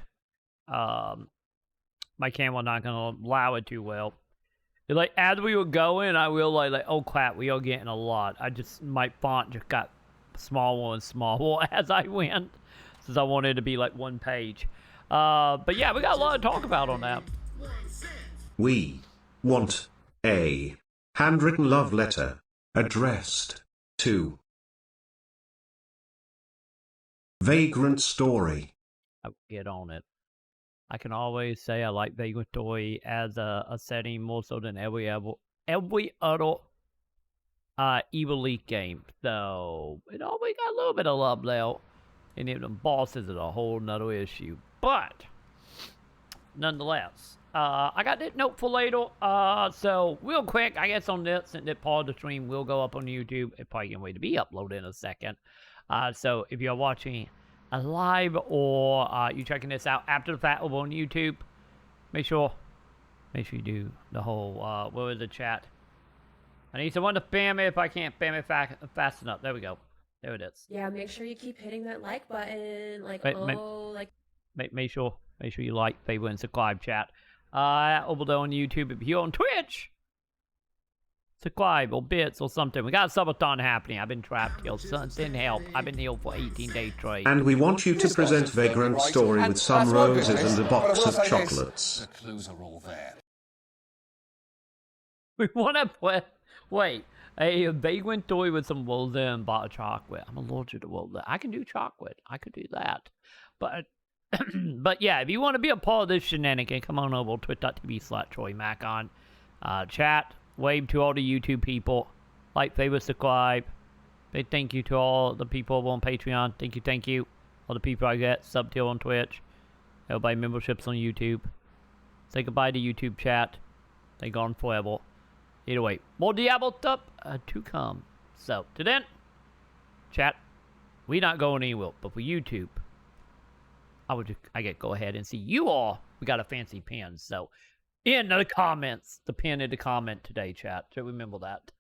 my camera not gonna allow it too well. Like, as we were going, I realized, like, oh crap, we are getting a lot. My font just got smaller and smaller as I went, since I wanted it to be like one page. But yeah, we got a lot to talk about on that. We want a handwritten love letter addressed to Vagrant Story. I'll get on it. I can always say I like Vagrant Story as a setting more so than every other Evil League game. So it always got a little bit of love there. And even the bosses is a whole nother issue. But nonetheless, I got that note for later. So real quick, I guess on this, and that part of the stream will go up on YouTube. It probably can't wait to be uploaded in a second. So if you're watching a live or you checking this out after the fact over on YouTube, make sure you do the whole what was the chat. I need someone to spam it if I can't spam it fast enough. There we go. There it is. Yeah, make sure you keep hitting that like button. Like, make sure you like, favorite, and subscribe, chat. Over there on YouTube. If you're on Twitch, subscribe or bits or something. We got a subathon happening. I've been trapped here. Didn't help. I've been here for 18 days straight. And we want you to present Vagrant Story with some roses and a box of chocolates. The clues are all there. We want to play. Wait. A Vagrant Story with some roses and a box of chocolate. I'm allergic to roses. I can do chocolate. I could do that. But but yeah, if you want to be a part of this shenanigan, come on over to twitch.tv/TroyMacon. Chat. wave to all the YouTube people. Like, favorite, subscribe. Big thank you to all the people on Patreon. Thank you. All the people I get sub to on Twitch. Everybody memberships on YouTube. Say goodbye to YouTube chat. They gone forever. Either way, more Diablo stuff to come. So, to then, chat, we not going anywhere, but for YouTube, I get go ahead and see you all. We got a fancy pin, so in the comments, the pin in the comment today, chat. So remember that.